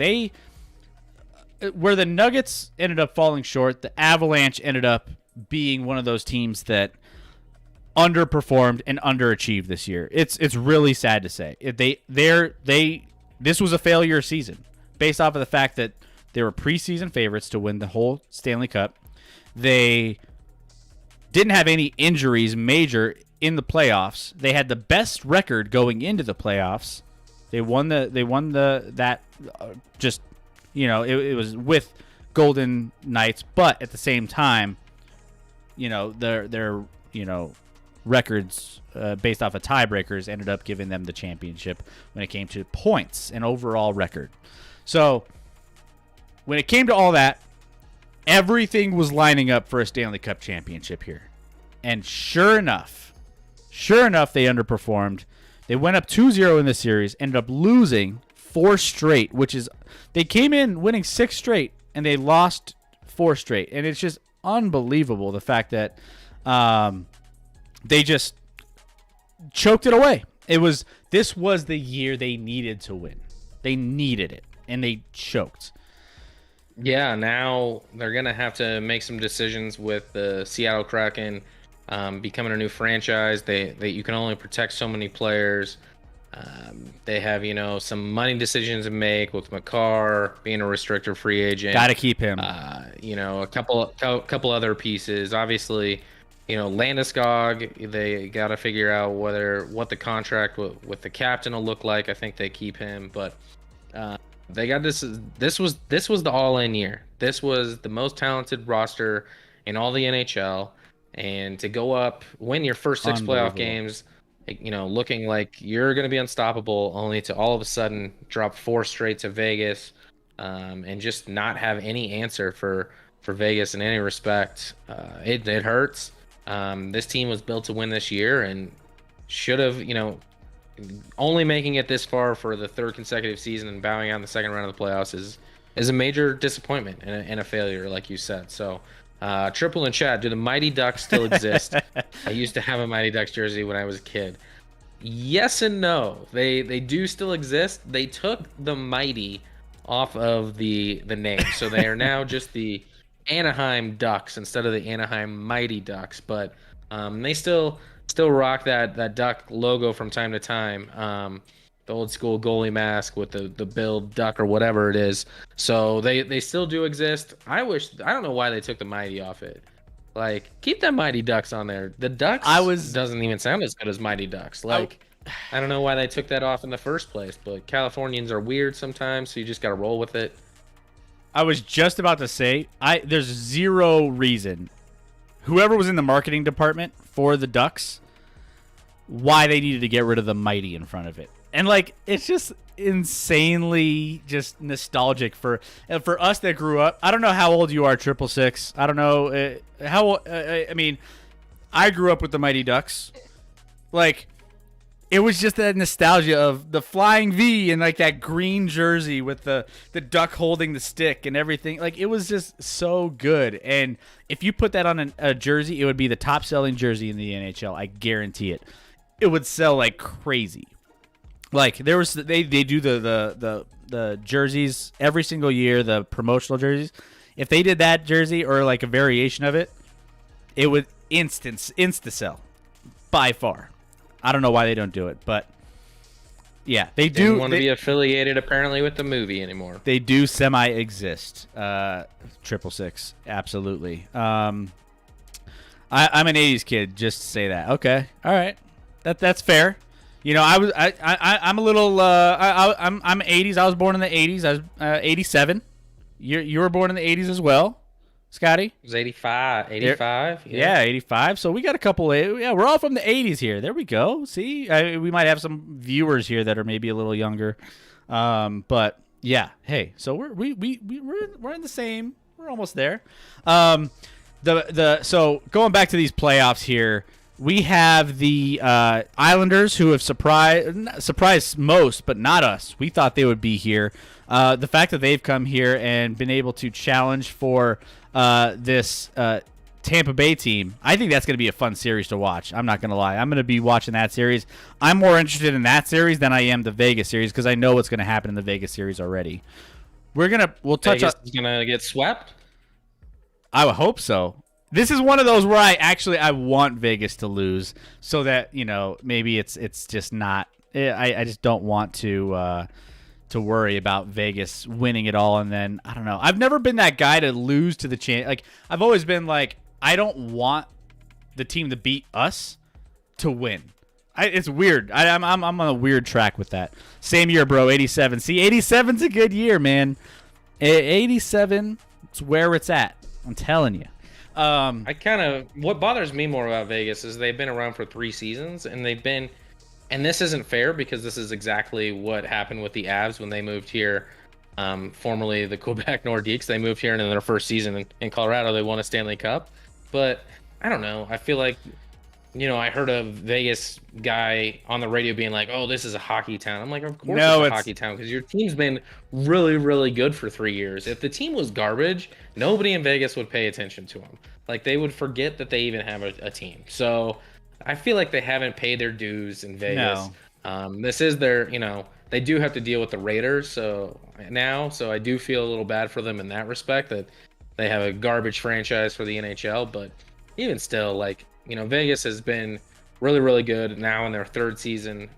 where the Nuggets ended up falling short, the Avalanche ended up being one of those teams that underperformed and underachieved this year. It's really sad to say. This was a failure season based off of the fact that they were preseason favorites to win the whole Stanley Cup. They didn't have any injuries major in the playoffs. They had the best record going into the playoffs. It was with Golden Knights, but at the same time, their records based off of tiebreakers ended up giving them the championship when it came to points and overall record. So when it came to all that, everything was lining up for a Stanley Cup championship here. And sure enough, they underperformed. They went up 2-0 in the series, ended up losing 4 straight, which is they came in winning 6 straight and they lost 4 straight. And it's just unbelievable the fact that they just choked it away. This was the year they needed to win. They needed it, and they choked. Yeah, now they're going to have to make some decisions with the Seattle Kraken becoming a new franchise. You can only protect so many players. They have, some money decisions to make with Makar being a restricted free agent. Got to keep him. A couple other pieces. Obviously, Landeskog, they got to figure out what the contract with the captain will look like. I think they keep him, but they got this. This was the all-in year. This was the most talented roster in all the NHL, and to go up, win your first 6 playoff games, looking like you're going to be unstoppable, only to all of a sudden drop 4 straight to Vegas, and just not have any answer for Vegas in any respect. It hurts. This team was built to win this year and should have, only making it this far for the 3rd consecutive season and bowing out in the 2nd round of the playoffs is a major disappointment and a failure, like you said. So, Triple and Chad, do the Mighty Ducks still exist? I used to have a Mighty Ducks jersey when I was a kid. Yes and no. They do still exist. They took the Mighty off of the name, so they are now just the Anaheim Ducks instead of the Anaheim Mighty Ducks. But they still rock that duck logo from time to time. The old school goalie mask with the build duck or whatever it is. So they still do exist. I don't know why they took the Mighty off it. Like, keep that Mighty Ducks on there. The Ducks doesn't even sound as good as Mighty Ducks. Like, I don't know why they took that off in the first place, but Californians are weird sometimes, so you just got to roll with it. I was just about to say, there's zero reason, whoever was in the marketing department for the Ducks, why they needed to get rid of the Mighty in front of it. And, like, it's just insanely just nostalgic for us that grew up. I don't know how old you are, 666. I don't know I mean, I grew up with the Mighty Ducks. Like, it was just that nostalgia of the flying V and, like, that green jersey with the duck holding the stick and everything. Like, it was just so good. And if you put that on a jersey, it would be the top-selling jersey in the NHL. I guarantee it. It would sell like crazy. Like, they do the jerseys every single year, the promotional jerseys. If they did that jersey or like a variation of it, it would insta sell by far. I don't know why they don't do it, but yeah, they do. Didn't want to be affiliated apparently with the movie anymore. They do semi-exist. 666, absolutely. I'm an '80s kid, just to say that. Okay, all right, that's fair. You know, I'm a little I'm '80s. I was born in the '80s. I was 87. You were born in the '80s as well, Scotty? It was 85. 85? Yeah, 85. So we got a couple. Yeah, we're all from the 80s here. There we go. See, we might have some viewers here that are maybe a little younger. But yeah, hey, so we're in the same. We're almost there. So going back to these playoffs here, we have the Islanders who have surprised most, but not us. We thought they would be here. The fact that they've come here and been able to challenge for this Tampa Bay team, I think that's going to be a fun series to watch. I'm not going to lie. I'm going to be watching that series. I'm more interested in that series than I am the Vegas series because I know what's going to happen in the Vegas series already. We'll touch Vegas is going to get swept? I would hope so. This is one of those where I want Vegas to lose so that, maybe it's just not. I just don't want to worry about Vegas winning it all, and then I don't know. I've never been that guy to lose to the champ. Like I've always been like, I don't want the team to beat us to win. It's weird. I'm on a weird track with that. Same year, bro. 87. See, 87's a good year, man. 87, it's where it's at. I'm telling you. What bothers me more about Vegas is they've been around for 3 seasons, and and this isn't fair because this is exactly what happened with the Avs when they moved here, formerly the Quebec Nordiques. They moved here, and in their first season in Colorado, they won a Stanley Cup. But I don't know. I feel like, I heard a Vegas guy on the radio being like, "Oh, this is a hockey town." I'm like, "Of course it's a hockey town because your team's been really, really good for 3 years. If the team was garbage, nobody in Vegas would pay attention to them. Like they would forget that they even have a team." So I feel like they haven't paid their dues in Vegas. No. This is their, they do have to deal with the Raiders. So I do feel a little bad for them in that respect that they have a garbage franchise for the NHL. But even still, like, Vegas has been really, really good now in their 3rd season.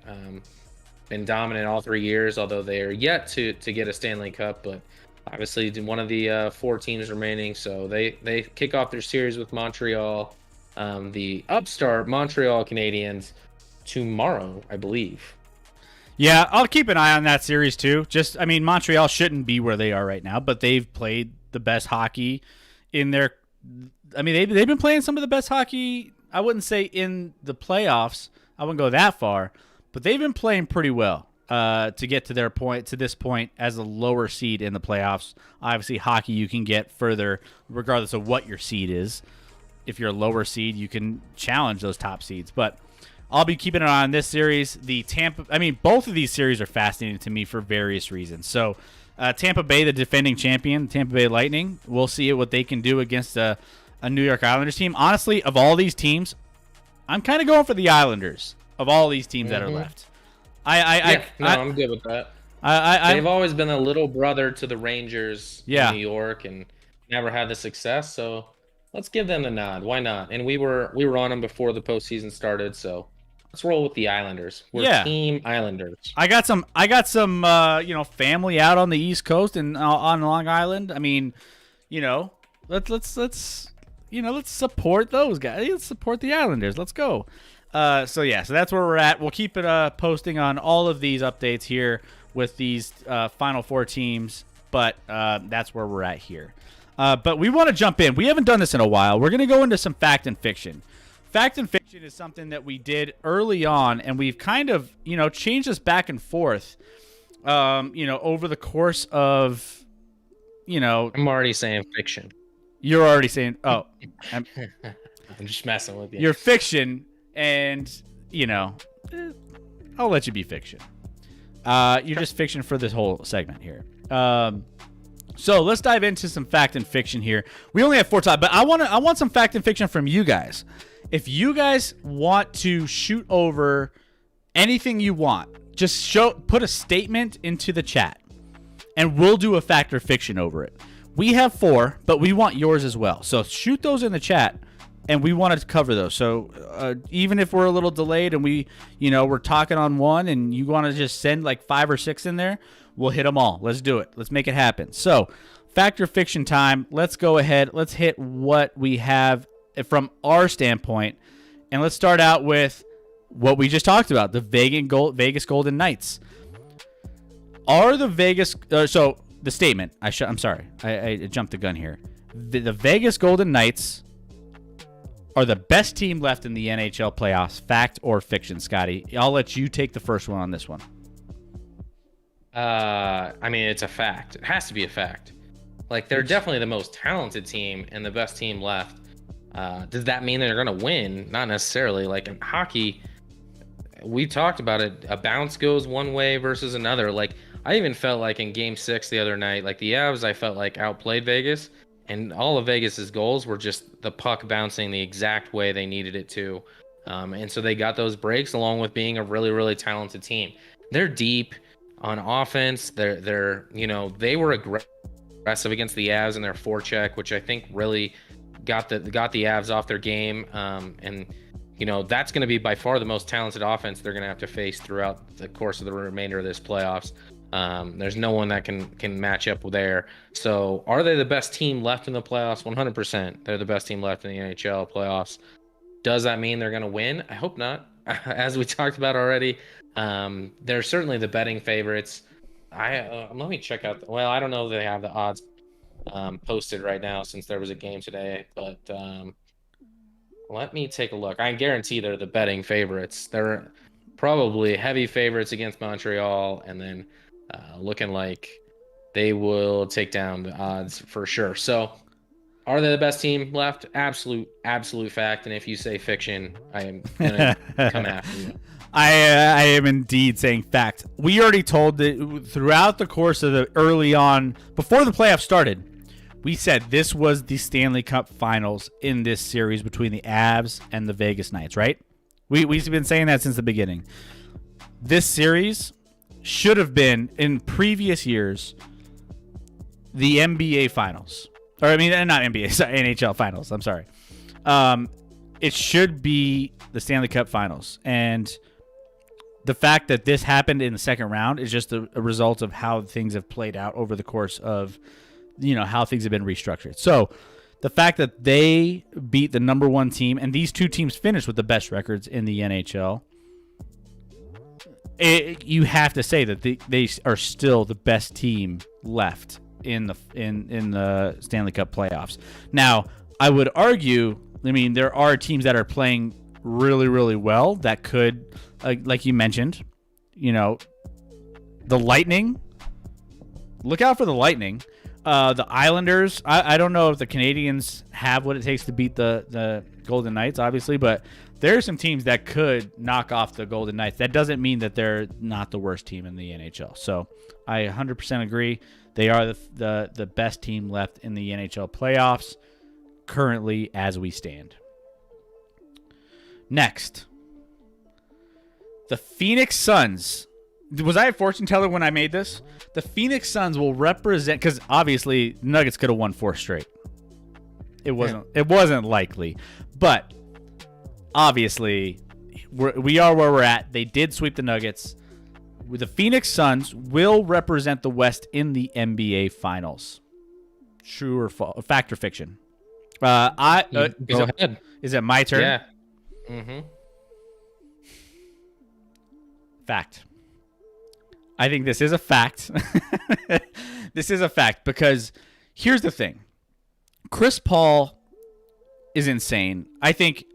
Been dominant all 3 years, although they are yet to get a Stanley Cup. But obviously, one of the 4 teams remaining. So they kick off their series with Montreal, the upstart Montreal Canadiens, tomorrow, I believe. Yeah, I'll keep an eye on that series too. Montreal shouldn't be where they are right now, but they've played the best hockey in their. They've been playing some of the best hockey. I wouldn't say in the playoffs. I wouldn't go that far, but they've been playing pretty well to get to this point as a lower seed in the playoffs. Obviously, hockey you can get further regardless of what your seed is. If you're a lower seed, you can challenge those top seeds. But I'll be keeping an eye on this series. Both of these series are fascinating to me for various reasons. So, Tampa Bay, the defending champion, Tampa Bay Lightning, we'll see what they can do against a New York Islanders team. Honestly, of all these teams, I'm kind of going for the Islanders of all these teams that are left. I'm good with that. They've always been a little brother to the Rangers in New York and never had the success. So let's give them the nod. Why not? And we were on them before the postseason started. So let's roll with the Islanders. We're Team Islanders. I got some family out on the East Coast and on Long Island. Let's support those guys. Let's support the Islanders. Let's go. So that's where we're at. We'll keep it posting on all of these updates here with these Final Four teams, but that's where we're at here. But we want to jump in. We haven't done this in a while. We're going to go into some fact and fiction. Fact and fiction is something that we did early on, and we've kind of, changed this back and forth, over the course of, I'm already saying fiction. You're already saying, oh. I'm just messing with you. You're fiction, and, I'll let you be fiction. You're just fiction for this whole segment here. So let's dive into some fact and fiction here. We only have 4 time, but I want some fact and fiction from you guys. If you guys want to shoot over anything you want, just put a statement into the chat, and we'll do a fact or fiction over it. We have 4, but we want yours as well. So shoot those in the chat, and we want to cover those. So even if we're a little delayed and we're talking on one, and you want to just send like 5 or 6 in there, we'll hit them all. Let's do it. Let's make it happen. So, fact or fiction time. Let's go ahead. Let's hit what we have from our standpoint. And let's start out with what we just talked about, the Vegas Golden Knights. Are the Vegas... the statement. I'm sorry. I jumped the gun here. The Vegas Golden Knights are the best team left in the NHL playoffs. Fact or fiction, Scotty? I'll let you take the first one on this one. I mean, it's a fact. It has to be a fact. Like, they're definitely the most talented team and the best team left. Does that mean they're going to win? Not necessarily. Like, in hockey, we talked about it. A bounce goes one way versus another. Like, I even felt like in Game 6 the other night, like the Avs, I felt like outplayed Vegas. And all of Vegas's goals were just the puck bouncing the exact way they needed it to. And so they got those breaks along with being a really, really talented team. They're deep on offense. They're they were aggressive against the Avs in their forecheck, which I think really got the Avs off their game. And that's going to be by far the most talented offense they're going to have to face throughout the course of the remainder of this playoffs. There's no one that can match up there. So are they the best team left in the playoffs? 100%. They're the best team left in the NHL playoffs. Does that mean they're going to win? I hope not. As we talked about already, they're certainly the betting favorites. Let me check out. I don't know if they have the odds posted right now since there was a game today, but let me take a look. I guarantee they're the betting favorites. They're probably heavy favorites against Montreal, and then looking like they will take down the odds for sure. So are they the best team left? Absolute fact. And if you say fiction, I am gonna come after you. I am indeed saying fact. We already told that throughout the course of the early on, before the playoffs started, we said this was the Stanley Cup Finals in this series between the Avs and the Vegas Knights, right? We've been saying that since the beginning. This series should have been, in previous years, the NBA Finals. Or, I mean, not NBA, sorry, NHL Finals. I'm sorry. It should be the Stanley Cup Finals. And the fact that this happened in the second round is just a result of how things have played out over the course of, how things have been restructured. So, the fact that they beat the number one team, and these two teams finished with the best records in the NHL, you have to say that they are still the best team left in the Stanley Cup playoffs. Now, I would argue, there are teams that are playing really, really well that could, like you mentioned, the Lightning. Look out for the Lightning. The Islanders, I don't know if the Canadians have what it takes to beat the Golden Knights, obviously, but there are some teams that could knock off the Golden Knights. That doesn't mean that they're not the worst team in the NHL. So I 100% agree. They are the best team left in the NHL playoffs currently as we stand. Next, the Phoenix Suns. Was I a fortune teller when I made this? The Phoenix Suns will represent, because obviously Nuggets could have won 4 straight. It wasn't likely, but obviously we are where we're at. They did sweep the Nuggets. The Phoenix Suns will represent the West in the NBA Finals. True or false? Fact or fiction? Go ahead. Is it my turn? Yeah. Mm-hmm. Fact. I think this is a fact. This is a fact because here's the thing. Chris Paul is insane. I think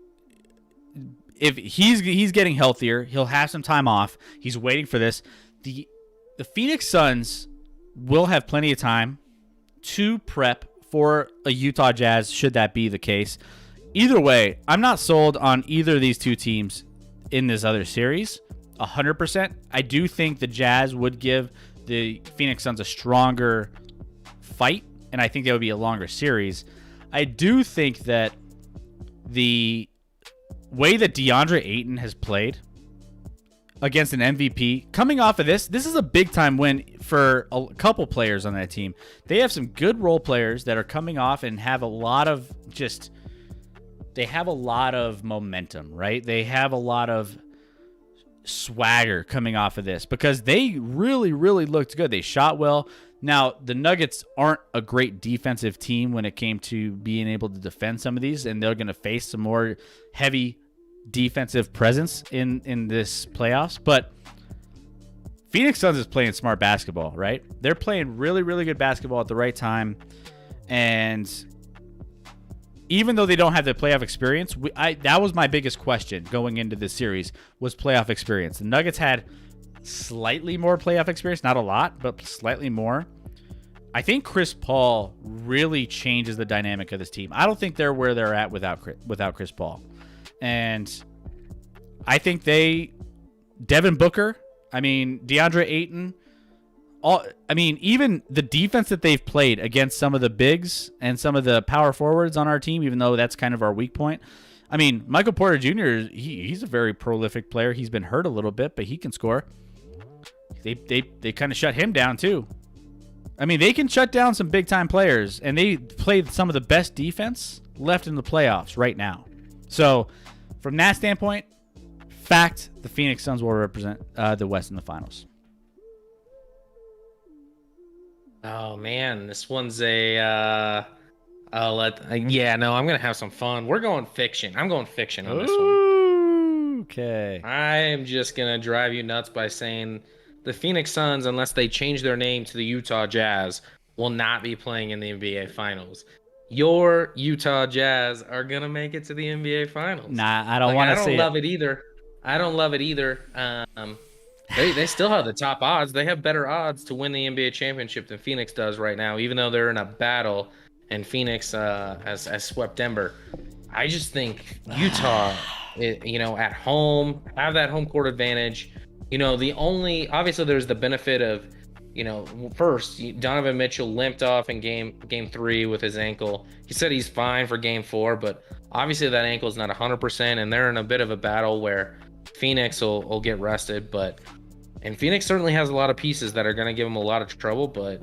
if he's getting healthier, he'll have some time off. He's waiting for this. The Phoenix Suns will have plenty of time to prep for a Utah Jazz should that be the case. Either way, I'm not sold on either of these two teams in this other series. 100%. I do think the Jazz would give the Phoenix Suns a stronger fight, and I think that would be a longer series. I do think that the way that DeAndre Ayton has played against an MVP, coming off of this is a big-time win for a couple players on that team. They have some good role players that are coming off and have a lot of momentum, right? They have a lot of swagger coming off of this because they really, really looked good. They shot well. Now, the Nuggets aren't a great defensive team when it came to being able to defend some of these, and they're going to face some more heavy defensive presence in this playoffs. But Phoenix Suns is playing smart basketball, right? They're playing really, really good basketball at the right time. And even though they don't have the playoff experience, that was my biggest question going into this series was playoff experience. The Nuggets had slightly more playoff experience, not a lot, but slightly more. I think Chris Paul really changes the dynamic of this team. I don't think they're where they're at without Chris Paul. And I think Devin Booker, DeAndre Ayton, even the defense that they've played against some of the bigs and some of the power forwards on our team, even though that's kind of our weak point. Michael Porter Jr., he's a very prolific player. He's been hurt a little bit, but he can score. They kind of shut him down too. They can shut down some big-time players, and they play some of the best defense left in the playoffs right now. So, from that standpoint, fact, the Phoenix Suns will represent the West in the finals. Oh, man, this one's I'm going to have some fun. We're going fiction. I'm going fiction on this one. Okay. I'm just going to drive you nuts by saying the Phoenix Suns, unless they change their name to the Utah Jazz, will not be playing in the NBA Finals. Your Utah Jazz are going to make it to the NBA Finals. Nah, I don't want to say it. I don't love it either. They still have the top odds. They have better odds to win the NBA championship than Phoenix does right now, even though they're in a battle and Phoenix has swept Denver. I just think Utah, at home, have that home court advantage. Obviously there's the benefit of, first, Donovan Mitchell limped off in game 3 with his ankle. He said he's fine for game 4, but obviously that ankle is not 100%, and they're in a bit of a battle where Phoenix will get rested. And Phoenix certainly has a lot of pieces that are going to give them a lot of trouble, but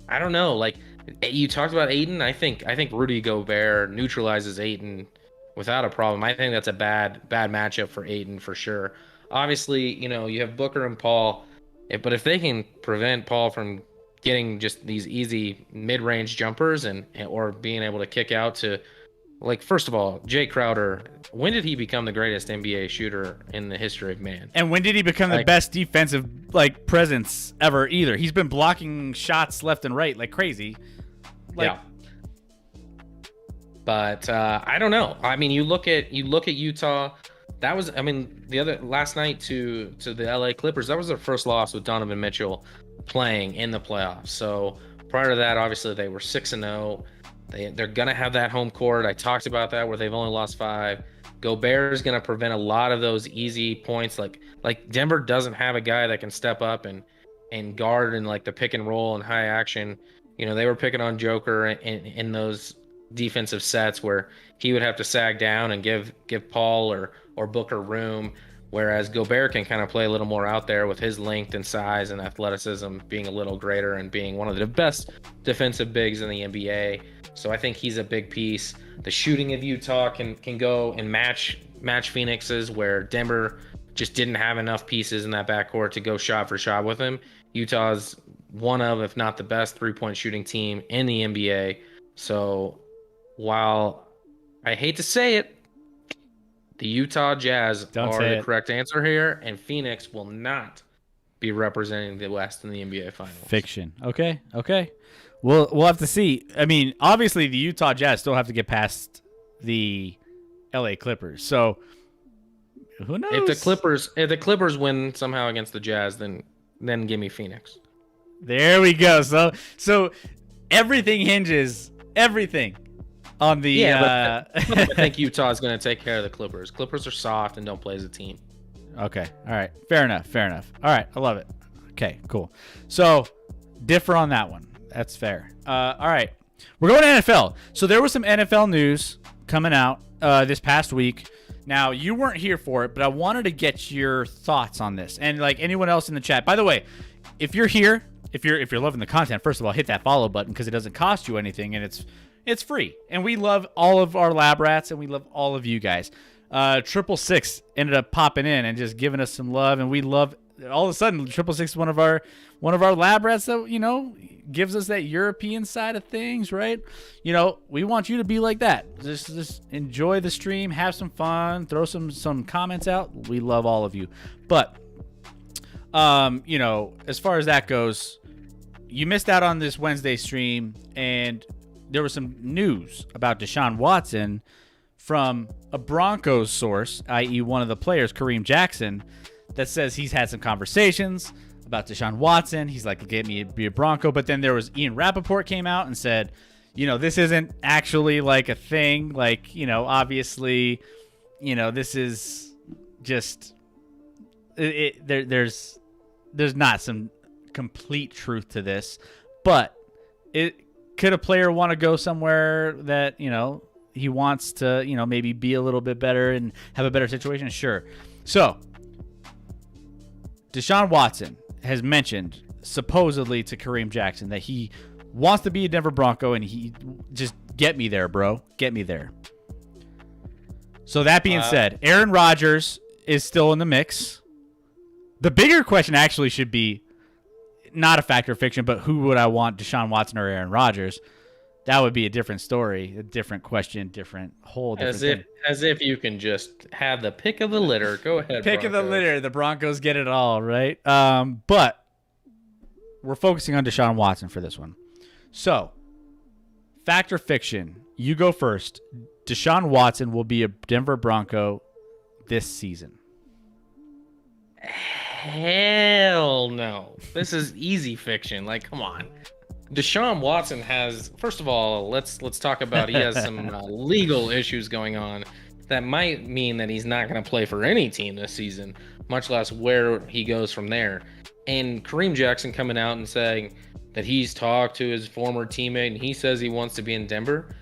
I don't know. Like, you talked about Ayton. I think Rudy Gobert neutralizes Ayton without a problem. I think that's a bad matchup for Ayton for sure. Obviously, you have Booker and Paul, but if they can prevent Paul from getting just these easy mid-range jumpers or being able to kick out to, like, first of all, Jay Crowder, when did he become the greatest NBA shooter in the history of man? And when did he become the best defensive presence ever either? He's been blocking shots left and right like crazy. Yeah. But I don't know. You look at Utah. That was, the other last night to the LA Clippers, that was their first loss with Donovan Mitchell playing in the playoffs. So prior to that, obviously they were 6-0. They're gonna have that home court. I talked about that where they've only lost 5. Gobert is gonna prevent a lot of those easy points. Like Denver doesn't have a guy that can step up and guard in the pick and roll and high action. They were picking on Joker in those defensive sets where he would have to sag down and give Paul or Booker room, whereas Gobert can kind of play a little more out there with his length and size and athleticism being a little greater and being one of the best defensive bigs in the NBA. So I think he's a big piece. The shooting of Utah can go and match Phoenix's, where Denver just didn't have enough pieces in that backcourt to go shot for shot with him. Utah's one of, if not the best, three-point shooting team in the NBA. So while I hate to say it, the Utah Jazz are the correct answer here, and Phoenix will not be representing the West in the NBA Finals. Fiction. Okay. We'll have to see. Obviously the Utah Jazz still have to get past the LA Clippers. So who knows? If the Clippers win somehow against the Jazz, then give me Phoenix. There we go. So everything hinges on the but I think Utah is going to take care of the Clippers. Clippers are soft and don't play as a team. Okay. All right. Fair enough. All right. I love it. Okay, cool. So differ on that one. That's fair. All right. We're going to NFL. So there was some NFL news coming out this past week. Now, you weren't here for it, but I wanted to get your thoughts on this. And anyone else in the chat. By the way, if you're here, if you're loving the content, first of all, hit that follow button because it doesn't cost you anything and it's free. And we love all of our lab rats and we love all of you guys. 666 ended up popping in and just giving us some love, and we love. All of a sudden, 666 is one of our lab rats that gives us that European side of things, right? We want you to be like that. Just enjoy the stream, have some fun, throw some comments out. We love all of you. But as far as that goes, you missed out on this Wednesday stream, and there was some news about Deshaun Watson from a Broncos source, i.e. one of the players, Kareem Jackson, that says he's had some conversations about Deshaun Watson. He's like, get me be a Bronco. But then there was Ian Rappaport came out and said, this isn't actually like a thing. Like, obviously, this is just there's not some complete truth to this, but could a player want to go somewhere that, he wants to, maybe be a little bit better and have a better situation? Sure. So Deshaun Watson has mentioned supposedly to Kareem Jackson that he wants to be a Denver Bronco, and he just get me there, bro. Get me there. So that being said, Aaron Rodgers is still in the mix. The bigger question actually should be not a fact or fiction, but who would I want, Deshaun Watson or Aaron Rodgers? That would be a different story, a different question, different thing. As if you can just have the pick of the litter. Go ahead, Pick of the litter. The Broncos get it all, right? But we're focusing on Deshaun Watson for this one. So, fact or fiction, you go first. Deshaun Watson will be a Denver Bronco this season. Hell no. This is easy fiction. Like, come on. Deshaun Watson has, first of all, let's talk about, he has some legal issues going on that might mean that he's not going to play for any team this season, much less where he goes from there. And Kareem Jackson coming out and saying that he's talked to his former teammate and he says he wants to be in Denver.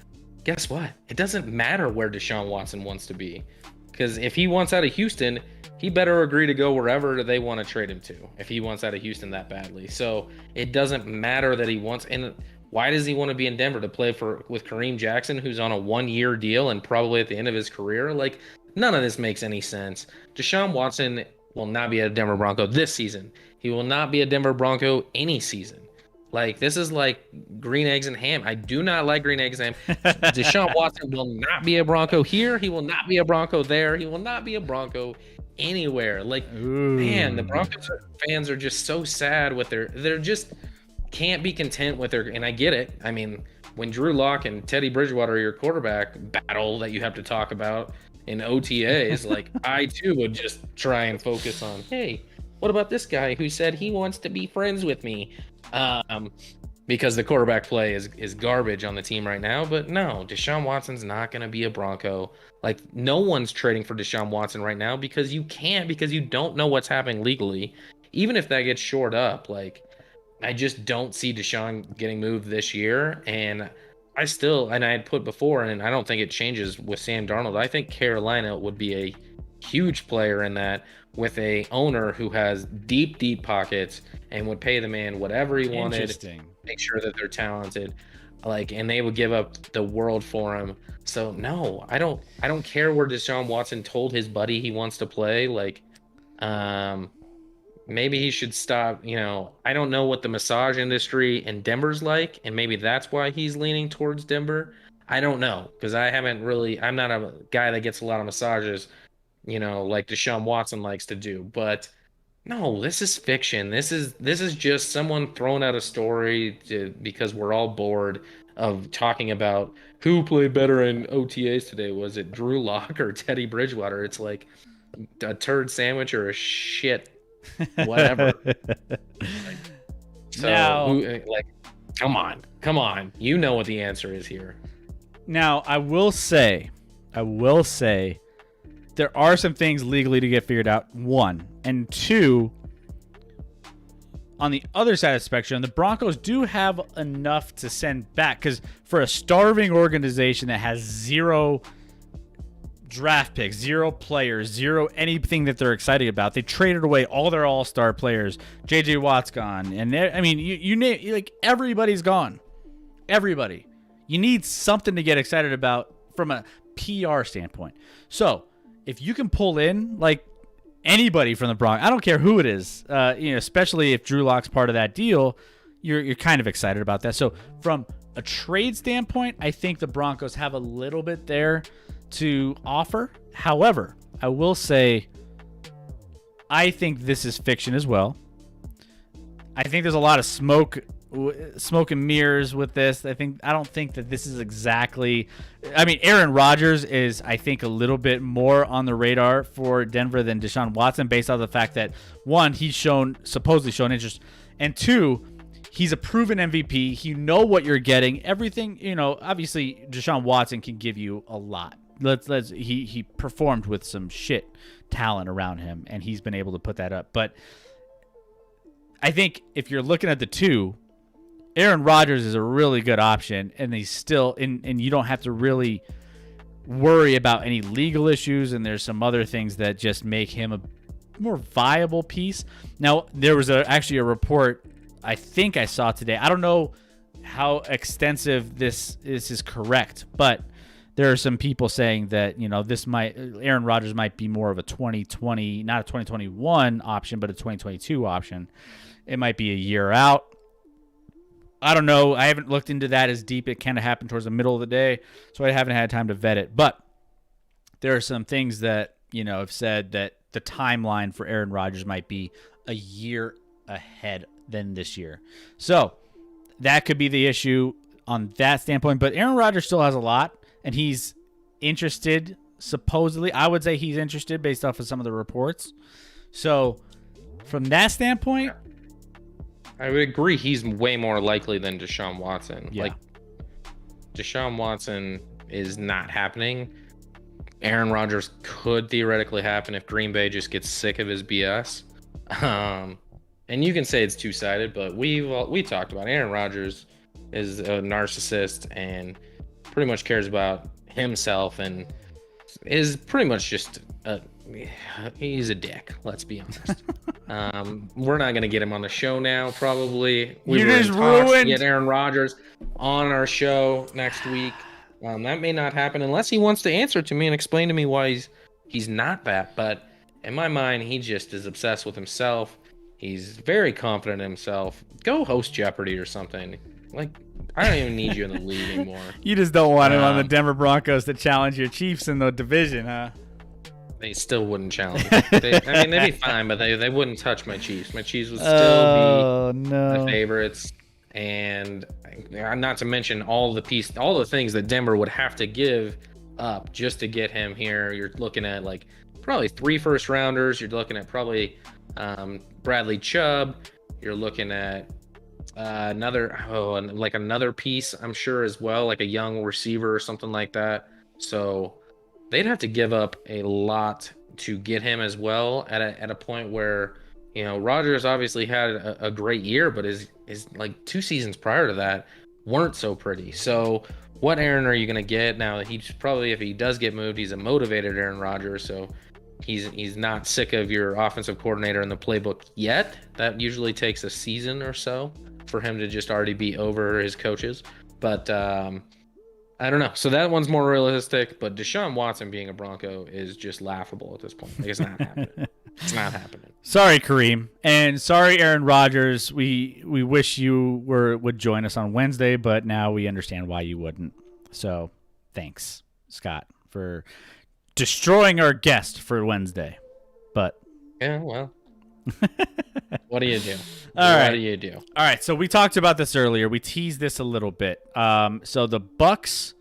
Guess what? It doesn't matter where Deshaun Watson wants to be, because if he wants out of Houston, he better agree to go wherever they want to trade him to, if he wants out of Houston that badly. So it doesn't matter that he wants. And why does he want to be in Denver? To play with Kareem Jackson, who's on a 1-year deal and probably at the end of his career? Like, none of this makes any sense. Deshaun Watson will not be a Denver Bronco this season. He will not be a Denver Bronco any season. Like, this is like green eggs and ham. I do not like green eggs and ham. Deshaun Watson will not be a Bronco here. He will not be a Bronco there. He will not be a Bronco anywhere. Like, man, the Broncos fans are just so sad with they're just can't be content with and I get it. I mean, when Drew Lock and Teddy Bridgewater are your quarterback battle that you have to talk about in OTAs, like, I too would just try and focus on, hey, what about this guy who said he wants to be friends with me? Because the quarterback play is garbage on the team right now. But no, Deshaun Watson's not going to be a Bronco. Like, no one's trading for Deshaun Watson right now because you can't, because you don't know what's happening legally. Even if that gets shored up, like, I just don't see Deshaun getting moved this year. And I had put before, and I don't think it changes with Sam Darnold. I think Carolina would be a huge player in that, with a owner who has deep pockets and would pay the man whatever he wanted, make sure that they're talented, like, and they would give up the world for him. So no, I don't care where Deshaun Watson told his buddy he wants to play. Like, maybe he should stop. I don't know what the massage industry in Denver's like, and maybe that's why he's leaning towards Denver. I don't know, because I'm not a guy that gets a lot of massages, like Deshaun Watson likes to do. But no, this is fiction. This is just someone throwing out a story because we're all bored of talking about who played better in OTAs today. Was it Drew Lock or Teddy Bridgewater? It's like a turd sandwich or a shit, whatever. Come on. You know what the answer is here. Now, I will say, there are some things legally to get figured out, one. And two, on the other side of the spectrum, the Broncos do have enough to send back. Because for a starving organization that has 0 draft picks, 0 players, 0 anything that they're excited about, they traded away all their all-star players. J.J. Watt's gone. And you name, like, everybody's gone. Everybody. You need something to get excited about from a PR standpoint. So, if you can pull in, like, anybody from the Broncos, I don't care who it is, especially if Drew Lock's part of that deal, you're kind of excited about that. So from a trade standpoint, I think the Broncos have a little bit there to offer. However, I will say, I think this is fiction as well. I think there's a lot of smoke smoke and mirrors with this. I don't think that this is exactly. I mean, Aaron Rodgers is, I think, a little bit more on the radar for Denver than Deshaun Watson, based on the fact that, one, he's supposedly shown interest, and two, he's a proven MVP. You know what you're getting. Everything, obviously Deshaun Watson can give you a lot. He performed with some shit talent around him, and he's been able to put that up. But I think if you're looking at the two, Aaron Rodgers is a really good option, and he's still and you don't have to really worry about any legal issues, and there's some other things that just make him a more viable piece. Now, there was actually a report I think I saw today. I don't know how extensive this is correct, but there are some people saying that, Aaron Rodgers might be more of a 2020, not a 2021 option, but a 2022 option. It might be a year out. I don't know. I haven't looked into that as deep. It kind of happened towards the middle of the day, so I haven't had time to vet it. But there are some things that, have said that the timeline for Aaron Rodgers might be a year ahead than this year. So that could be the issue on that standpoint. But Aaron Rodgers still has a lot, and he's interested, supposedly. I would say he's interested based off of some of the reports. So from that standpoint, I would agree he's way more likely than Deshaun Watson. Yeah. Like, Deshaun Watson is not happening. Aaron Rodgers could theoretically happen if Green Bay just gets sick of his BS. And you can say it's two-sided, but we talked about Aaron Rodgers is a narcissist and pretty much cares about himself and is pretty much just he's a dick. Let's be honest. We're not gonna get him on the show now. Probably you just ruined. Get Aaron Rodgers on our show next week. That may not happen unless he wants to answer to me and explain to me why he's not that. But in my mind, he just is obsessed with himself. He's very confident in himself. Go host Jeopardy or something. Like, I don't even need you in the league anymore. You just don't want him on the Denver Broncos to challenge your Chiefs in the division, huh? They still wouldn't challenge. They'd be fine, but they wouldn't touch my Chiefs. My Chiefs would still be the favorites. And not to mention all the things that Denver would have to give up just to get him here. You're looking at like probably 3 first rounders. You're looking at probably Bradley Chubb. You're looking at another piece, I'm sure, as well, like a young receiver or something like that. So they'd have to give up a lot to get him as well at a point where, Rodgers obviously had a great year, but his like 2 seasons prior to that weren't so pretty. So what Aaron are you going to get now? He's probably, if he does get moved, he's a motivated Aaron Rodgers. So he's not sick of your offensive coordinator in the playbook yet. That usually takes a season or so for him to just already be over his coaches. But I don't know. So that one's more realistic. But Deshaun Watson being a Bronco is just laughable at this point. Like, it's not happening. It's not happening. Sorry, Kareem, and sorry, Aaron Rodgers. We wish you would join us on Wednesday, but now we understand why you wouldn't. So thanks, Scott, for destroying our guest for Wednesday. But yeah, well, what do you do? What do you do? All right. So we talked about this earlier. We teased this a little bit. So the Bucks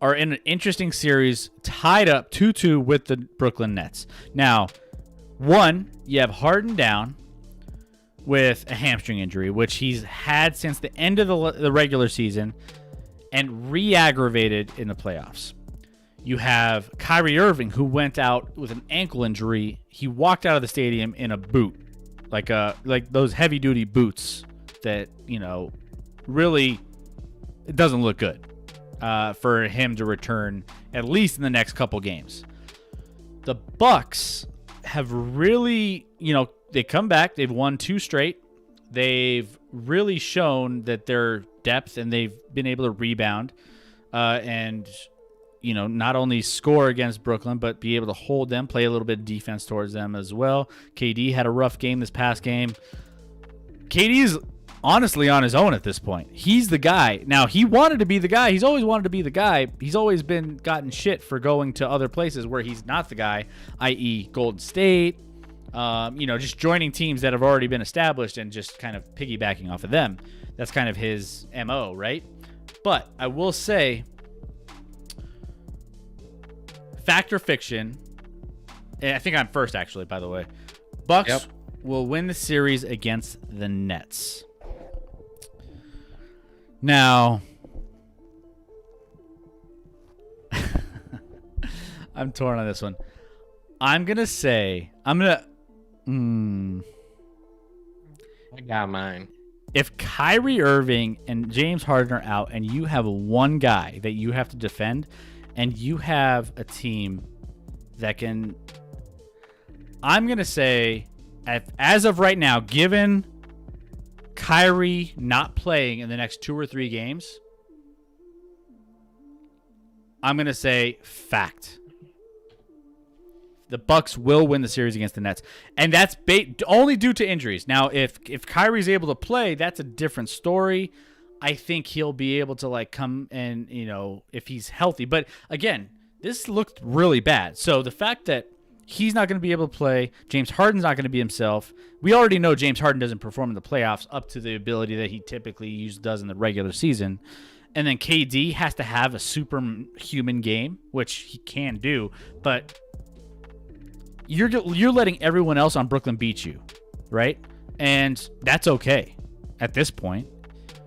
are in an interesting series, tied up 2-2 with the Brooklyn Nets. Now, one, you have Harden down with a hamstring injury, which he's had since the end of the regular season and re-aggravated in the playoffs. You have Kyrie Irving, who went out with an ankle injury. He walked out of the stadium in a boot, like those heavy-duty boots that, really, it doesn't look good for him to return, at least in the next couple games. The Bucks have really, they come back. They've won 2 straight. They've really shown that their depth, and they've been able to rebound and not only score against Brooklyn, but be able to hold them, play a little bit of defense towards them as well. KD had a rough game this past game. KD is honestly on his own at this point. He's the guy. Now, he wanted to be the guy. He's always wanted to be the guy. He's always gotten shit for going to other places where he's not the guy, i.e. Golden State, Just joining teams that have already been established and just kind of piggybacking off of them. That's kind of his MO, right? But I will say, fact or fiction, and I think I'm first actually, by the way. Bucks will win the series against the Nets. Now, I'm torn on this one. I got mine. If Kyrie Irving and James Harden are out and you have one guy that you have to defend and you have a team that can... I'm going to say, as of right now, given Kyrie not playing in the next 2 or 3 games, I'm going to say fact. The Bucks will win the series against the Nets, and that's only due to injuries. Now, if Kyrie's able to play, that's a different story. I think he'll be able to come and if he's healthy. But again, this looked really bad. So the fact that he's not going to be able to play, James Harden's not going to be himself. We already know James Harden doesn't perform in the playoffs up to the ability that he typically does in the regular season. And then KD has to have a superhuman game, which he can do, but you're letting everyone else on Brooklyn beat you, right? And that's okay at this point.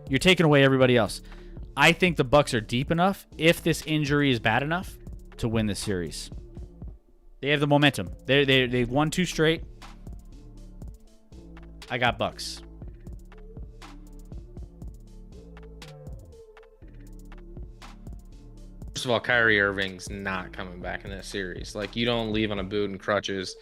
You're taking away everybody else. I think the Bucks are deep enough, if this injury is bad enough, to win this series. They have the momentum. They've won 2 straight. I got Bucks. First of all, Kyrie Irving's not coming back in this series. You don't leave on a boot and crutches.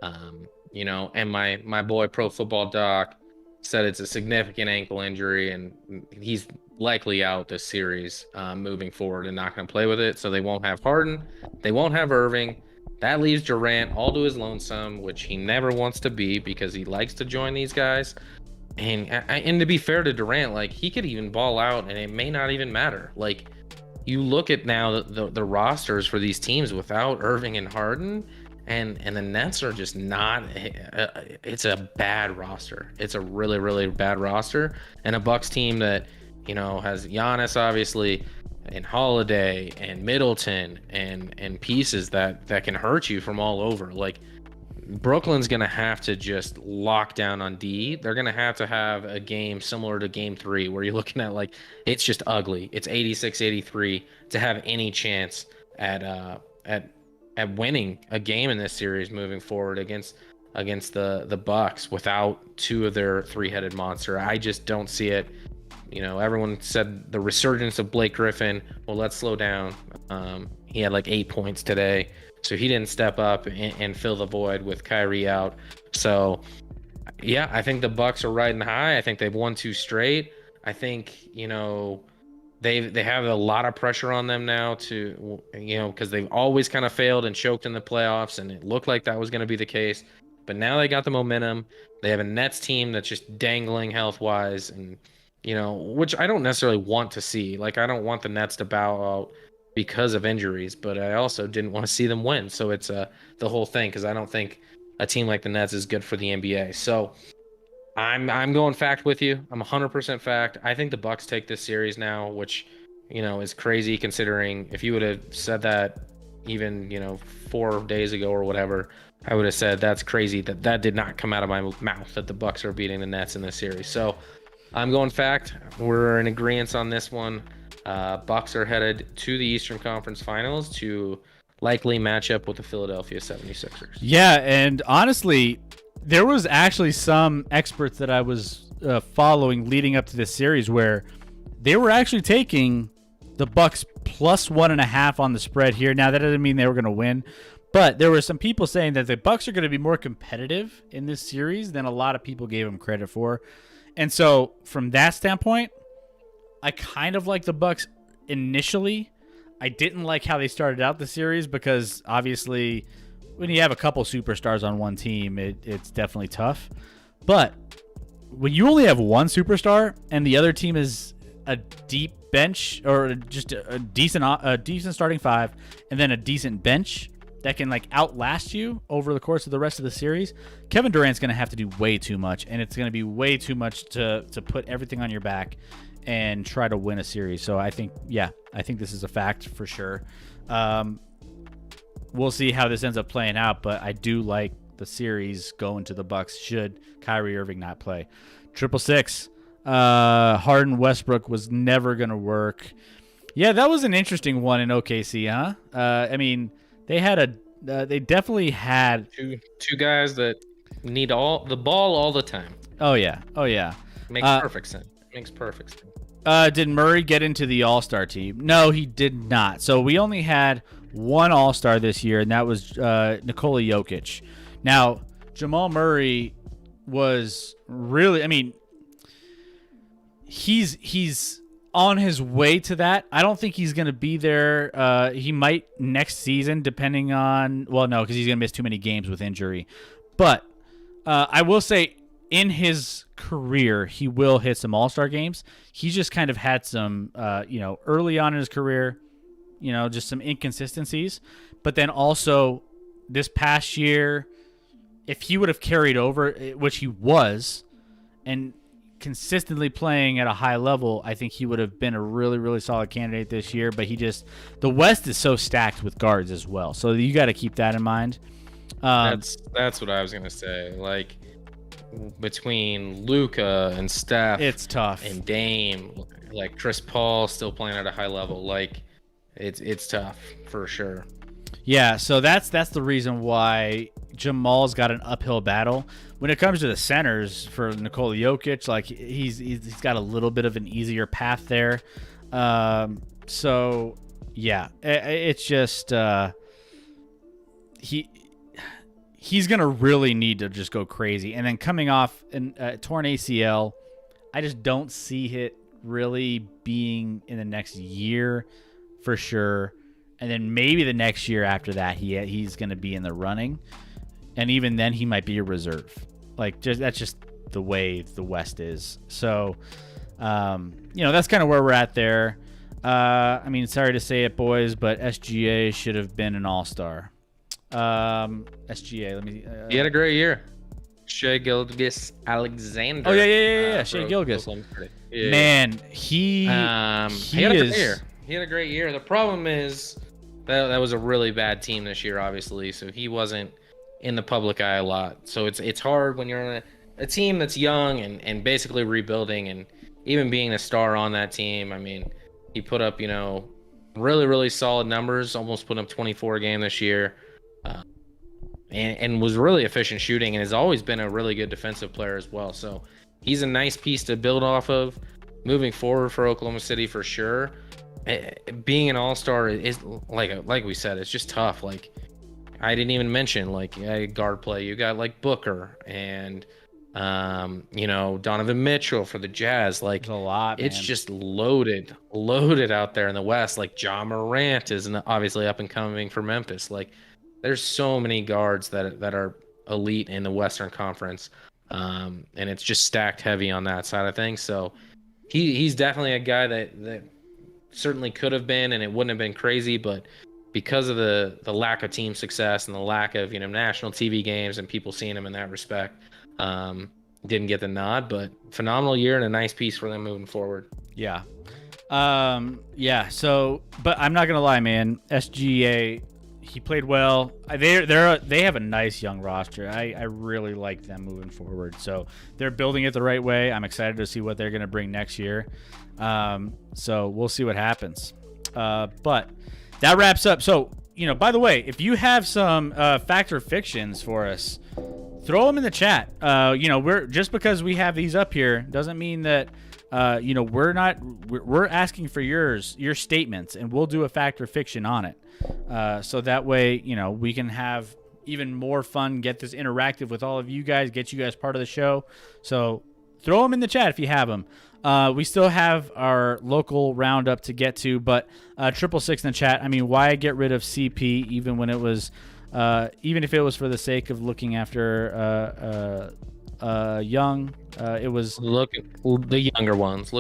And my boy Pro Football Doc said it's a significant ankle injury, and he's likely out this series moving forward and not going to play with it. So they won't have Harden. They won't have Irving. That leaves Durant all to his lonesome, which he never wants to be because he likes to join these guys. And to be fair to Durant, he could even ball out and it may not even matter. You look at now the rosters for these teams without Irving and Harden, and the Nets are just not. It's a bad roster. It's a really, really bad roster, and a Bucks team that has Giannis obviously, and Holiday and Middleton and pieces that can hurt you from all over. Brooklyn's going to have to just lock down on D. They're going to have a game similar to game 3 where you're looking at it's just ugly. It's 86-83 to have any chance at winning a game in this series moving forward against the Bucks without 2 of their 3-headed monster. I just don't see it. Everyone said the resurgence of Blake Griffin. Well, let's slow down. He had 8 points today. So he didn't step up and fill the void with Kyrie out. So, yeah, I think the Bucks are riding high. I think they've won 2 straight. I think, they have a lot of pressure on them now to, because they've always kind of failed and choked in the playoffs, and it looked like that was going to be the case. But now they got the momentum. They have a Nets team that's just dangling health-wise, and, which I don't necessarily want to see. I don't want the Nets to bow out because of injuries, but I also didn't want to see them win. So it's the whole thing, because I don't think a team like the Nets is good for the NBA. So I'm going fact with you. I'm 100% fact. I think the Bucks take this series now, which is crazy considering if you would have said that even 4 days ago or whatever, I would have said that's crazy that did not come out of my mouth that the Bucks are beating the Nets in this series. So I'm going fact. We're in agreement on this one. Bucks are headed to the Eastern Conference Finals to likely match up with the Philadelphia 76ers. Yeah, and honestly, there was actually some experts that I was following leading up to this series where they were actually taking the Bucks plus 1.5 on the spread here. Now, that doesn't mean they were going to win, but there were some people saying that the Bucks are going to be more competitive in this series than a lot of people gave them credit for. And so, from that standpoint, I kind of like the Bucks initially. I didn't like how they started out the series because obviously when you have a couple superstars on one team, it's definitely tough. But when you only have one superstar and the other team is a deep bench or just a decent starting 5 and then a decent bench, that can like outlast you over the course of the rest of the series, Kevin Durant's going to have to do way too much, and it's going to be way too much to put everything on your back and try to win a series. So I think this is a fact for sure. We'll see how this ends up playing out, but I do like the series going to the Bucks should Kyrie Irving not play. 666. Harden Westbrook was never going to work. Yeah, that was an interesting one in OKC, huh? I mean, they definitely had two guys that need all the ball all the time. Oh yeah. Makes perfect sense. Did Murray get into the All-Star team? No, he did not. So we only had one All-Star this year, and that was Nikola Jokic. Now, Jamal Murray was really, I mean, he's on his way to that. I don't think he's going to be there. He might next season, depending on, well, no, because he's going to miss too many games with injury. But I will say, in his career, he will hit some All-Star games. He's just kind of had some, early on in his career, just some inconsistencies. But then also this past year, if he would have carried over, which he was, and consistently playing at a high level, I think he would have been a really, really solid candidate this year. But the West is so stacked with guards as well. So you got to keep that in mind. That's what I was going to say. Like, between Luka and Steph, it's tough, and Dame, like Chris Paul still playing at a high level, like it's tough for sure. Yeah, so that's the reason why Jamal's got an uphill battle when it comes to the centers for Nikola Jokic. Like he's got a little bit of an easier path there. So yeah, it's just he's going to really need to just go crazy. And then coming off a torn ACL, I just don't see it really being in the next year for sure. And then maybe the next year after that, he's going to be in the running. And even then, he might be a reserve. Like, that's just the way the West is. So, that's kind of where we're at there. I mean, sorry to say it, boys, but SGA should have been an all-star. SGA, let me he had a great year. Shai Gilgeous-Alexander. Oh yeah. Shai Gilgeous. Yeah. Man, he had a great year. He had a great year. The problem is that was a really bad team this year, obviously, so he wasn't in the public eye a lot. So it's hard when you're on a team that's young and basically rebuilding, and even being a star on that team. I mean, he put up, really, really solid numbers, almost put up 24 a game this year. And was really efficient shooting, and has always been a really good defensive player as well. So he's a nice piece to build off of moving forward for Oklahoma City for sure. Being an all-star is like we said, it's just tough. Like, I didn't even mention guard play. You got like Booker and Donovan Mitchell for the Jazz. Like, a lot. It's just loaded out there in the West. Like, Ja Morant is obviously up and coming for Memphis. Like, there's so many guards that are elite in the Western Conference, and it's just stacked heavy on that side of things. So he's definitely a guy that certainly could have been, and it wouldn't have been crazy, but because of the lack of team success and the lack of national TV games and people seeing him in that respect, didn't get the nod. But phenomenal year and a nice piece for them moving forward. Yeah. So, but I'm not gonna lie, man. SGA. He played well. They have a nice young roster. I really like them moving forward. So they're building it the right way. I'm excited to see what they're going to bring next year. So we'll see what happens. But that wraps up. So, by the way, if you have some fact or fictions for us, throw them in the chat. We're just because we have these up here doesn't mean that we're asking for your statements, and we'll do a fact or fiction on it. So that way, we can have even more fun, get this interactive with all of you guys, get you guys part of the show. So throw them in the chat if you have them. We still have our local roundup to get to, but 666 in the chat. I mean, why get rid of CP even when it was, even if it was for the sake of looking after young, it was looking after the younger ones.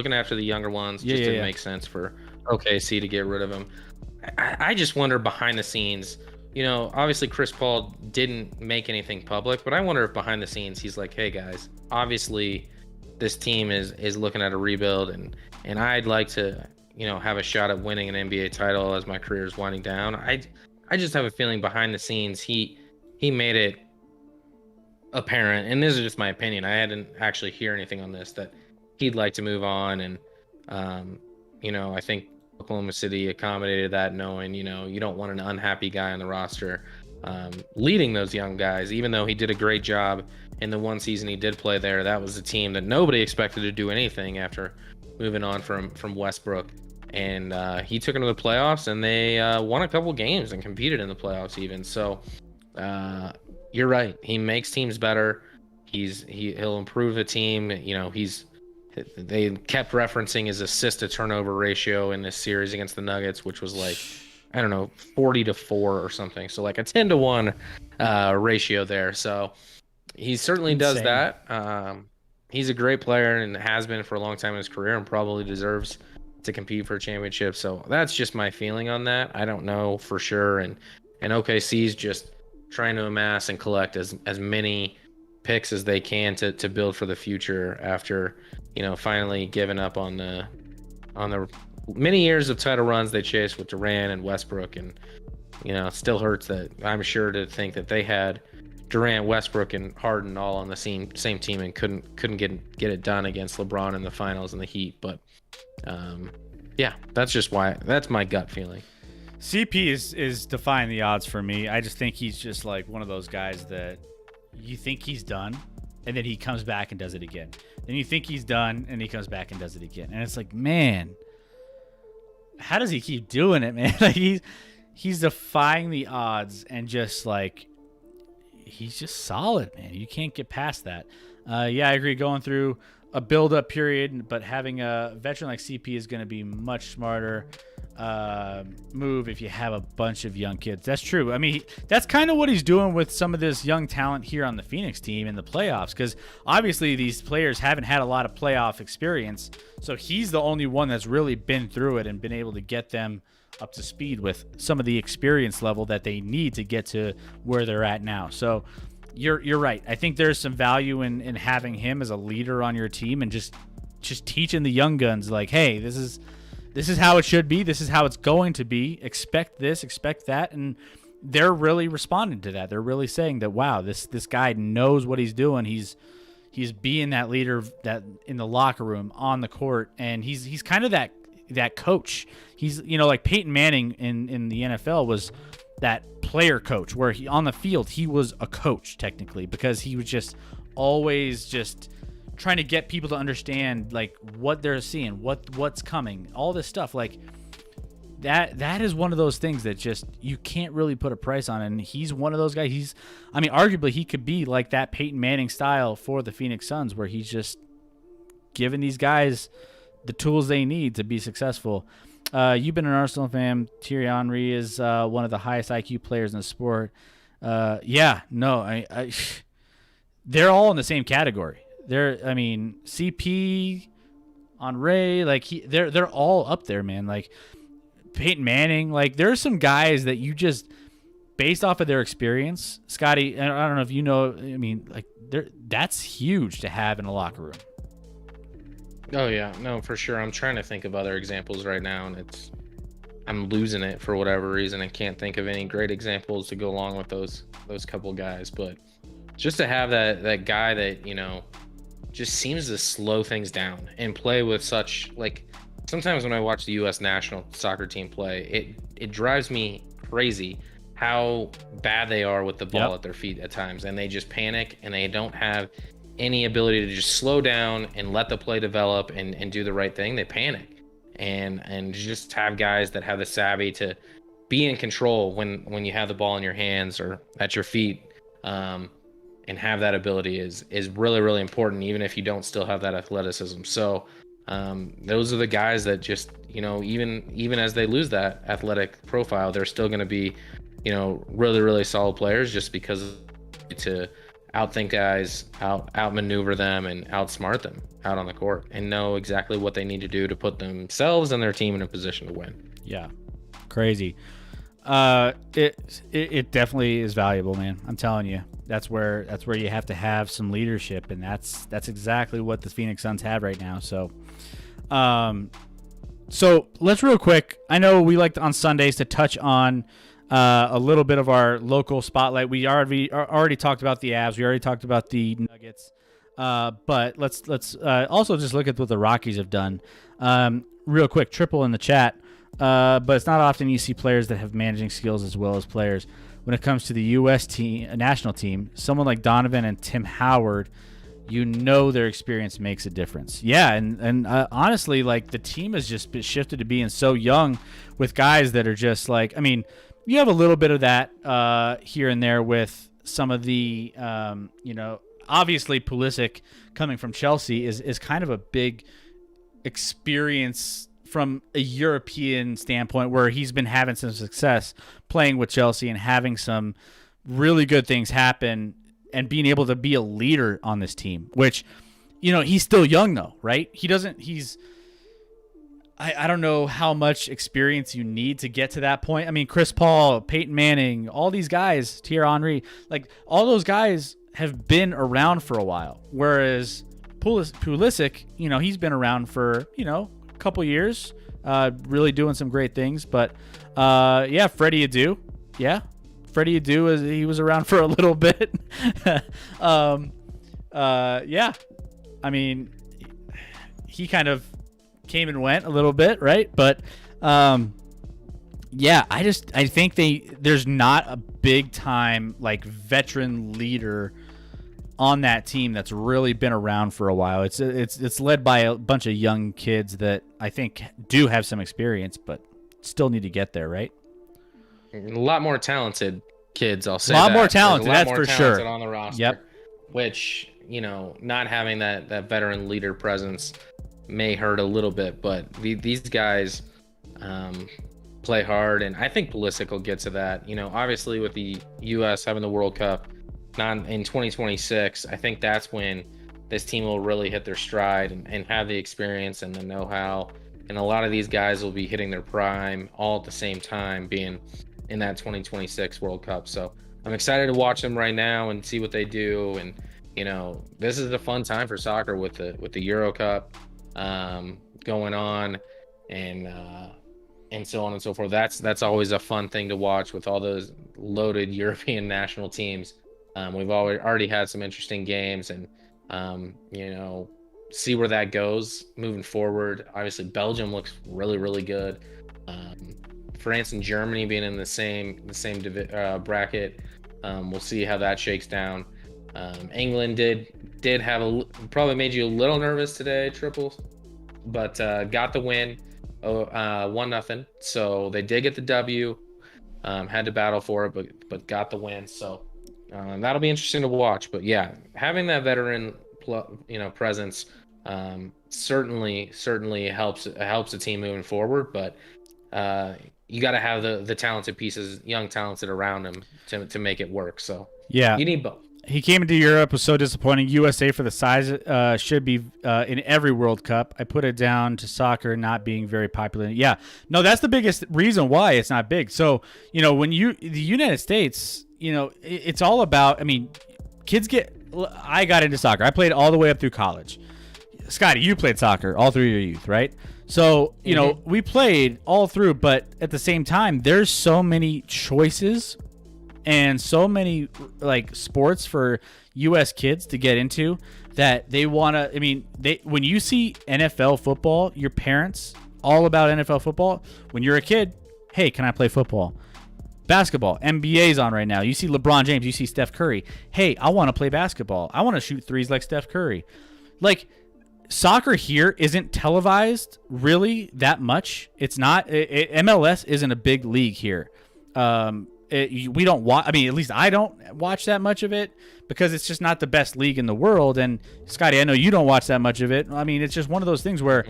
Just didn't make sense for OKC to get rid of him. I just wonder behind the scenes obviously Chris Paul didn't make anything public, but I wonder if behind the scenes he's like, hey guys, obviously this team is looking at a rebuild, and I'd like to, have a shot at winning an NBA title as my career is winding down. I just have a feeling behind the scenes he made it apparent, and this is just my opinion. I hadn't actually hear anything on this, that he'd like to move on, and I think Oklahoma City accommodated that, knowing you don't want an unhappy guy on the roster leading those young guys. Even though he did a great job in the one season he did play there, that was a team that nobody expected to do anything after moving on from Westbrook, and he took them to the playoffs, and they won a couple games and competed in the playoffs even. So you're right, he makes teams better. He'll improve the team. They kept referencing his assist to turnover ratio in this series against the Nuggets, which was like, I don't know, 40-4 or something. So like a 10-1 ratio there. So he certainly does that. He's a great player and has been for a long time in his career, and probably deserves to compete for a championship. So that's just my feeling on that. I don't know for sure. And OKC's just trying to amass and collect as many picks as they can to build for the future after finally giving up on the many years of title runs they chased with Durant and Westbrook. And it still hurts that I'm sure to think that they had Durant, Westbrook, and Harden all on the same team and couldn't get it done against LeBron in the finals and the Heat. But yeah, that's my gut feeling. CP is defying the odds for me. I just think he's just like one of those guys that you think he's done, and then he comes back and does it again. Then you think he's done, and he comes back and does it again. And it's like, man, how does he keep doing it, man? Like he's defying the odds, and just like, he's just solid, man. You can't get past that. Yeah, I agree. Going through a build-up period, but having a veteran like CP is going to be much smarter move if you have a bunch of young kids. That's true. I mean, that's kind of what he's doing with some of this young talent here on the Phoenix team in the playoffs, because obviously these players haven't had a lot of playoff experience, so he's the only one that's really been through it and been able to get them up to speed with some of the experience level that they need to get to where they're at now. So you're right. I think there's some value in having him as a leader on your team, and just teaching the young guns, like, hey, this is how it should be. This is how it's going to be. Expect this, expect that. And they're really responding to that. They're really saying that, wow, this guy knows what he's doing. He's being that leader that in the locker room, on the court, and he's kind of that coach. He's, like Peyton Manning in the NFL was that player coach, where he on the field, he was a coach technically, because he was just always just trying to get people to understand like what they're seeing, what's coming, all this stuff. Like that is one of those things that just you can't really put a price on. And he's one of those guys. Arguably he could be like that Peyton Manning style for the Phoenix Suns, where he's just giving these guys the tools they need to be successful. You've been an Arsenal fan. Thierry Henry is one of the highest IQ players in the sport. They're all in the same category. CP, Henry, they're all up there, man. Like Peyton Manning, like there's some guys that you just, based off of their experience, Scotty, I don't know if you know, that's huge to have in a locker room. Oh yeah, no, for sure. I'm trying to think of other examples right now, and I'm losing it for whatever reason. I can't think of any great examples to go along with those couple guys. But just to have that guy that just seems to slow things down and play with such, like, sometimes when I watch the U.S. national soccer team play, it drives me crazy how bad they are with the ball at their feet at times, and they just panic, and they don't have any ability to just slow down and let the play develop and do the right thing. They panic, and just have guys that have the savvy to be in control when you have the ball in your hands or at your feet, and have that ability is really, really important, even if you don't still have that athleticism. So those are the guys that just, even as they lose that athletic profile, they're still going to be, really, really solid players, just because to outthink guys, outmaneuver them, and outsmart them out on the court, and know exactly what they need to do to put themselves and their team in a position to win. Yeah, crazy. It definitely is valuable, man. I'm telling you. That's where you have to have some leadership, and that's exactly what the Phoenix Suns have right now. So let's real quick. I know we like on Sundays to touch on a little bit of our local spotlight. We already talked about the Avs. We already talked about the Nuggets. But let's also just look at what the Rockies have done. Real quick, triple in the chat. But it's not often you see players that have managing skills as well as players. When it comes to the U.S. team, national team, someone like Donovan and Tim Howard, their experience makes a difference. Yeah, and honestly, like the team has just been shifted to being so young with guys that are just like, I mean, you have a little bit of that here and there with some of the, obviously Pulisic coming from Chelsea is kind of a big experience from a European standpoint, where he's been having some success playing with Chelsea and having some really good things happen and being able to be a leader on this team, which, he's still young though, right? I don't know how much experience you need to get to that point. I mean, Chris Paul, Peyton Manning, all these guys, Thierry Henry, like all those guys have been around for a while. Whereas Pulisic, he's been around for, couple years, really doing some great things. But Freddie Adu, he was around for a little bit. I mean, he kind of came and went a little bit, right? But I think there's not a big time like veteran leader on that team that's really been around for a while. It's led by a bunch of young kids that I think do have some experience, but still need to get there, right? A lot more talented kids, I'll say. A lot more talented, that's for sure. On the roster. Yep. Which, not having that veteran leader presence may hurt a little bit, but these guys play hard, and I think Pulisic will get to that. Obviously with the U.S. having the World Cup in 2026, I think that's when this team will really hit their stride and have the experience and the know-how. And a lot of these guys will be hitting their prime all at the same time, being in that 2026 World Cup. So I'm excited to watch them right now and see what they do. And this is a fun time for soccer with the Euro Cup going on, and so on and so forth. That's always a fun thing to watch with all those loaded European national teams. We've already had some interesting games, and see where that goes moving forward. Obviously, Belgium looks really, really good. France and Germany being in the same bracket. We'll see how that shakes down. England did have probably made you a little nervous today, Triple, but got the win, 1-0. So they did get the W. Had to battle for it, but got the win. So that'll be interesting to watch. But yeah, having that veteran presence certainly helps the team moving forward. But you got to have the talented pieces, young talented around him to make it work. So yeah, you need both. He came into Europe, was so disappointing. USA for the size should be in every World Cup. I put it down to soccer not being very popular. Yeah, no, that's the biggest reason why it's not big. So when the United States, it's all about. I mean, I got into soccer. I played all the way up through college. Scotty, you played soccer all through your youth, right? So we played all through, but at the same time, there's so many choices and so many like sports for U.S. kids to get into that they want to. I mean, when you see NFL football, your parents all about NFL football. When you're a kid, hey, can I play football? Basketball, NBA's on right now. You see LeBron James, you see Steph Curry. Hey, I want to play basketball. I want to shoot threes like Steph Curry. Like, soccer here isn't televised really that much. It's not. MLS isn't a big league here. We don't watch. I mean, at least I don't watch that much of it because it's just not the best league in the world. And Scotty, I know you don't watch that much of it. I mean, it's just one of those things where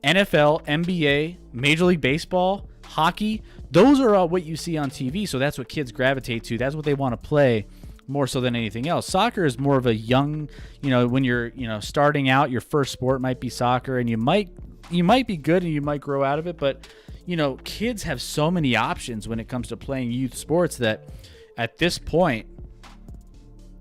NFL, NBA, Major League Baseball, hockey, those are what you see on TV. So that's what kids gravitate to. That's what they want to play more so than anything else. Soccer is more of a young, when you're, starting out, your first sport might be soccer, and you might be good and you might grow out of it, but kids have so many options when it comes to playing youth sports that at this point,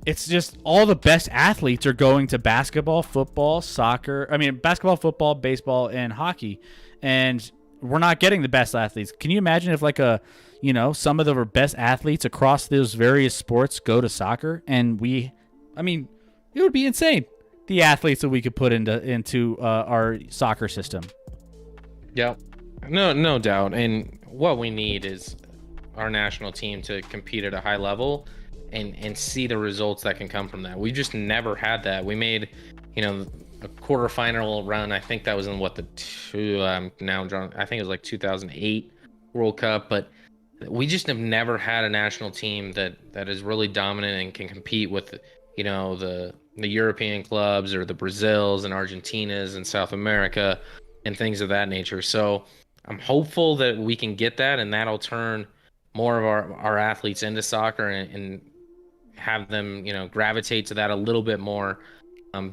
it's just all the best athletes are going to basketball, football, basketball, football, baseball, and hockey. And we're not getting the best athletes. Can you imagine if some of the best athletes across those various sports go to soccer? And it would be insane. The athletes that we could put into our soccer system. Yep. No doubt. And what we need is our national team to compete at a high level and see the results that can come from that. We just never had that. We made, a quarterfinal run. I think that was in I think it was like 2008 World Cup, but we just have never had a national team that is really dominant and can compete with, the European clubs or the Brazils and Argentinas and South America and things of that nature. So I'm hopeful that we can get that, and that'll turn more of our athletes into soccer and have them, gravitate to that a little bit more,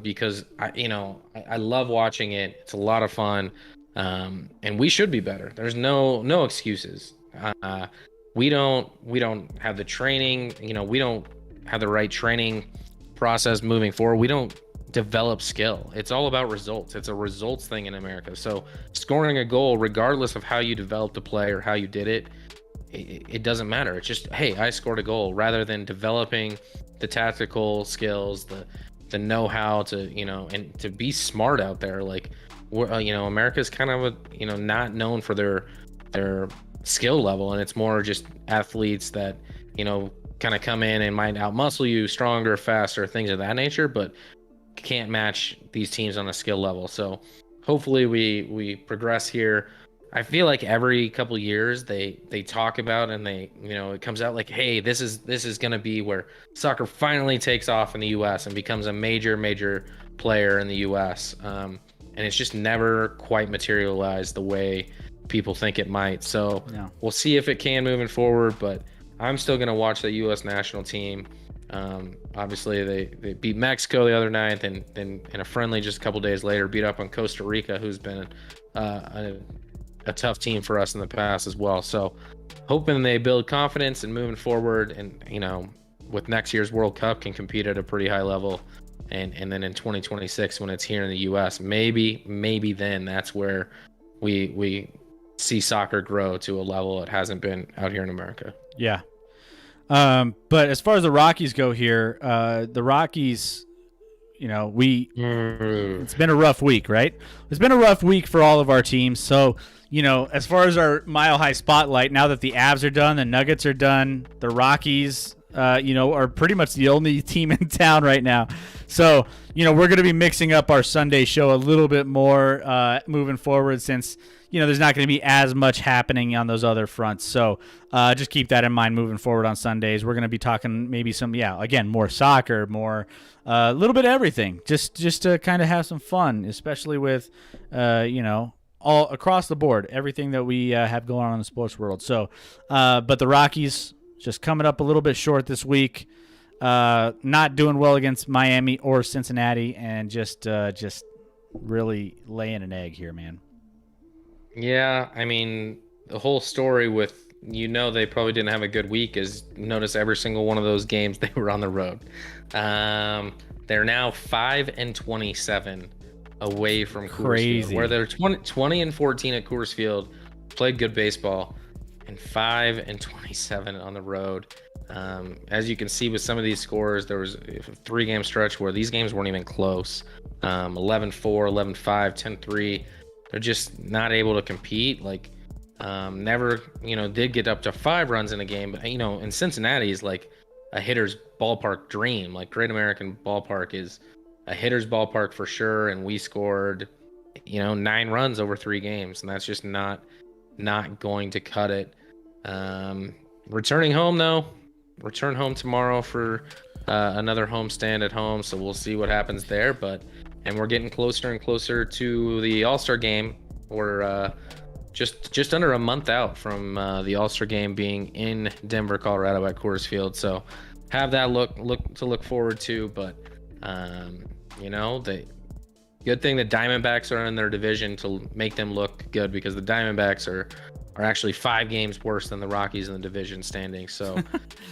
because I love watching it. It's a lot of fun, and we should be better. There's no excuses. We don't have the training. We don't have the right training process moving forward. We don't develop skill. It's all about results. It's a results thing in America. So scoring a goal, regardless of how you developed the play or how you did it, it doesn't matter. It's just, hey, I scored a goal, rather than developing the tactical skills, the know-how to, and to be smart out there. Like, America's kind of not known for their skill level, and it's more just athletes that, kind of come in and might outmuscle you, stronger, faster, things of that nature, but can't match these teams on a skill level. So hopefully we progress here. I feel like every couple of years they talk about, and it comes out like, hey, this is going to be where soccer finally takes off in the US and becomes a major player in the US. And it's just never quite materialized the way people think it might. So We'll see if it can moving forward, but I'm still going to watch the US national team. Obviously they beat Mexico the other night, and then in a friendly just a couple days later beat up on Costa Rica, who's been a tough team for us in the past as well. So hoping they build confidence and moving forward, and with next year's World Cup can compete at a pretty high level, and then in 2026 when it's here in the US, maybe then that's where we see soccer grow to a level it hasn't been out here in America. Yeah. But as far as the Rockies go here, the Rockies, it's been a rough week, right? It's been a rough week for all of our teams. So, as far as our Mile High spotlight, now that the Avs are done, the Nuggets are done, the Rockies, are pretty much the only team in town right now. So, we're going to be mixing up our Sunday show a little bit more moving forward, since there's not going to be as much happening on those other fronts. So just keep that in mind moving forward on Sundays. We're going to be talking maybe more soccer, more a little bit of everything, just to kind of have some fun, especially with, all across the board, everything that we have going on in the sports world. So, but the Rockies just coming up a little bit short this week, not doing well against Miami or Cincinnati, and just really laying an egg here, man. Yeah, the whole story with, they probably didn't have a good week is notice every single one of those games they were on the road. They're now 5-27 away from Coors Field, where they're 20-14 at Coors Field, played good baseball, and 5-27 on the road. As you can see with some of these scores, there was a 3-game stretch where these games weren't even close. 11-4, 11-5, 10-3. They're just not able to compete. Never, did get up to 5 runs in a game, but in Cincinnati is like a hitter's ballpark dream. Like, Great American Ballpark is a hitter's ballpark for sure, and we scored 9 runs over 3 games, and that's just not going to cut it. Return home tomorrow for another homestand at home, so we'll see what happens there. And we're getting closer and closer to the All-Star game. We're just under a month out from the All-Star game being in Denver, Colorado at Coors Field. So have that look forward to. But Good thing the Diamondbacks are in their division to make them look good, because the Diamondbacks are actually 5 games worse than the Rockies in the division standings. So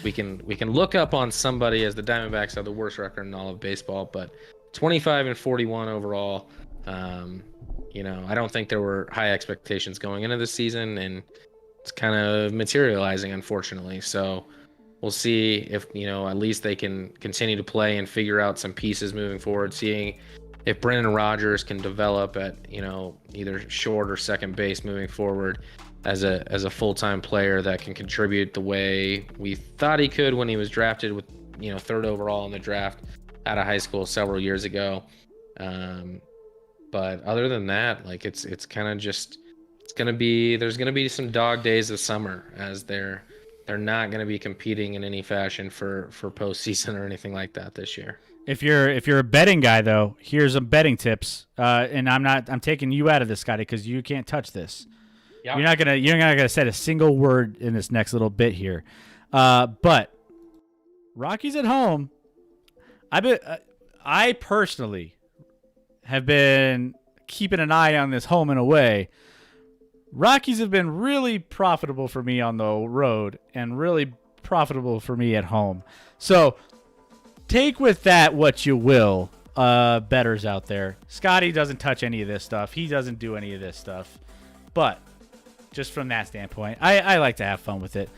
we can look up on somebody, as the Diamondbacks have the worst record in all of baseball, but 25-41 overall. I don't think there were high expectations going into this season, and it's kind of materializing, unfortunately. So we'll see if, at least they can continue to play and figure out some pieces moving forward, seeing if Brendan Rodgers can develop at, either short or second base moving forward as a full-time player that can contribute the way we thought he could when he was drafted with, 3rd overall in the draft out of high school several years ago. But other than that, like it's kind of just, there's going to be some dog days this summer, as they're not going to be competing in any fashion for postseason or anything like that this year. If you're a betting guy, though, here's some betting tips. And I'm taking you out of this, Scotty, because you can't touch this. Yep. You're not gonna say a single word in this next little bit here. But Rockies at home, I personally have been keeping an eye on this home and away. Rockies have been really profitable for me on the road and really profitable for me at home. So take with that what you will, bettors out there. Scotty doesn't touch any of this stuff. He doesn't do any of this stuff. But just from that standpoint, I like to have fun with it.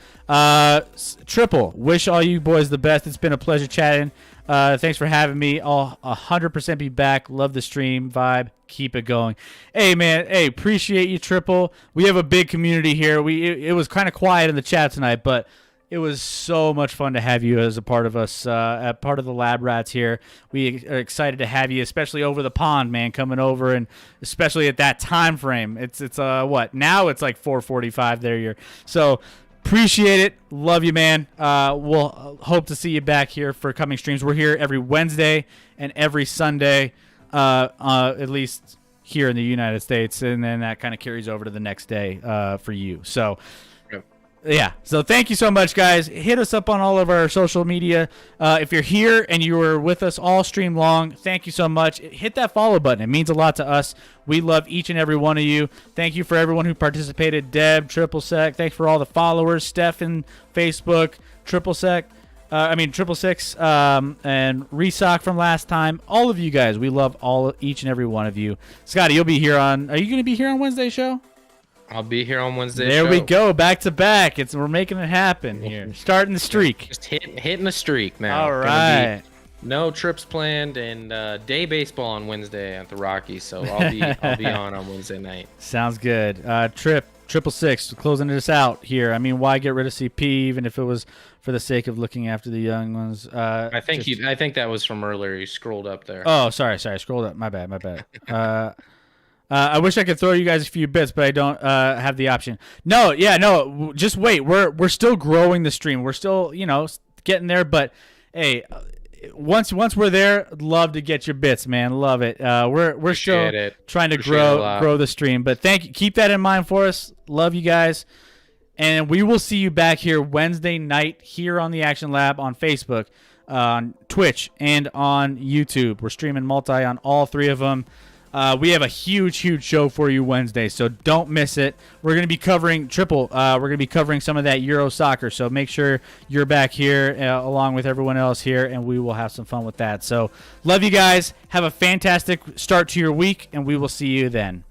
Triple, wish all you boys the best. It's been a pleasure chatting. Thanks for having me. I'll 100% be back. Love the stream vibe. Keep it going. Hey, man. Hey, appreciate you, Triple. We have a big community here. It was kind of quiet in the chat tonight, but it was so much fun to have you as a part of us, part of the Lab Rats here. We are excited to have you, especially over the pond, man, coming over, and especially at that time frame. It's what? Now it's like 4:45 there. So appreciate it. Love you, man. We'll hope to see you back here for coming streams. We're here every Wednesday and every Sunday, at least here in the United States, and then that kind of carries over to the next day for you. So. Yeah, so thank you so much, guys. Hit us up on all of our social media. If you're here and you were with us all stream long, thank you so much. Hit that follow button. It means a lot to us. We love each and every one of you. Thank you for everyone who participated. Deb, Triple Sec. Thanks for all the followers. Stefan, Facebook, Triple Six, and Resock from last time. All of you guys, we love each and every one of you. Scotty, you'll be here on. Are you going to be here on Wednesday show? I'll be here on Wednesday. There we go, back to back. We're making it happen here. Starting the streak. Just hitting the streak now. All right. No trips planned, and day baseball on Wednesday at the Rockies. So I'll be on Wednesday night. Sounds good. Triple Six, closing this out here. I mean, why get rid of CP even if it was for the sake of looking after the young ones? I think that was from earlier. You scrolled up there. Oh, sorry. Scrolled up. My bad. I wish I could throw you guys a few bits, but I don't have the option. No. Just wait. We're still growing the stream. We're still, getting there. But hey, once we're there, love to get your bits, man. Love it. We're still trying to grow the stream. But thank you. Keep that in mind for us. Love you guys, and we will see you back here Wednesday night here on the Action Lab on Facebook, on Twitch, and on YouTube. We're streaming multi on all 3 of them. We have a huge show for you Wednesday, so don't miss it. We're going to be covering Triple. We're going to be covering some of that Euro soccer, so make sure you're back here along with everyone else here, and we will have some fun with that. So love you guys. Have a fantastic start to your week, and we will see you then.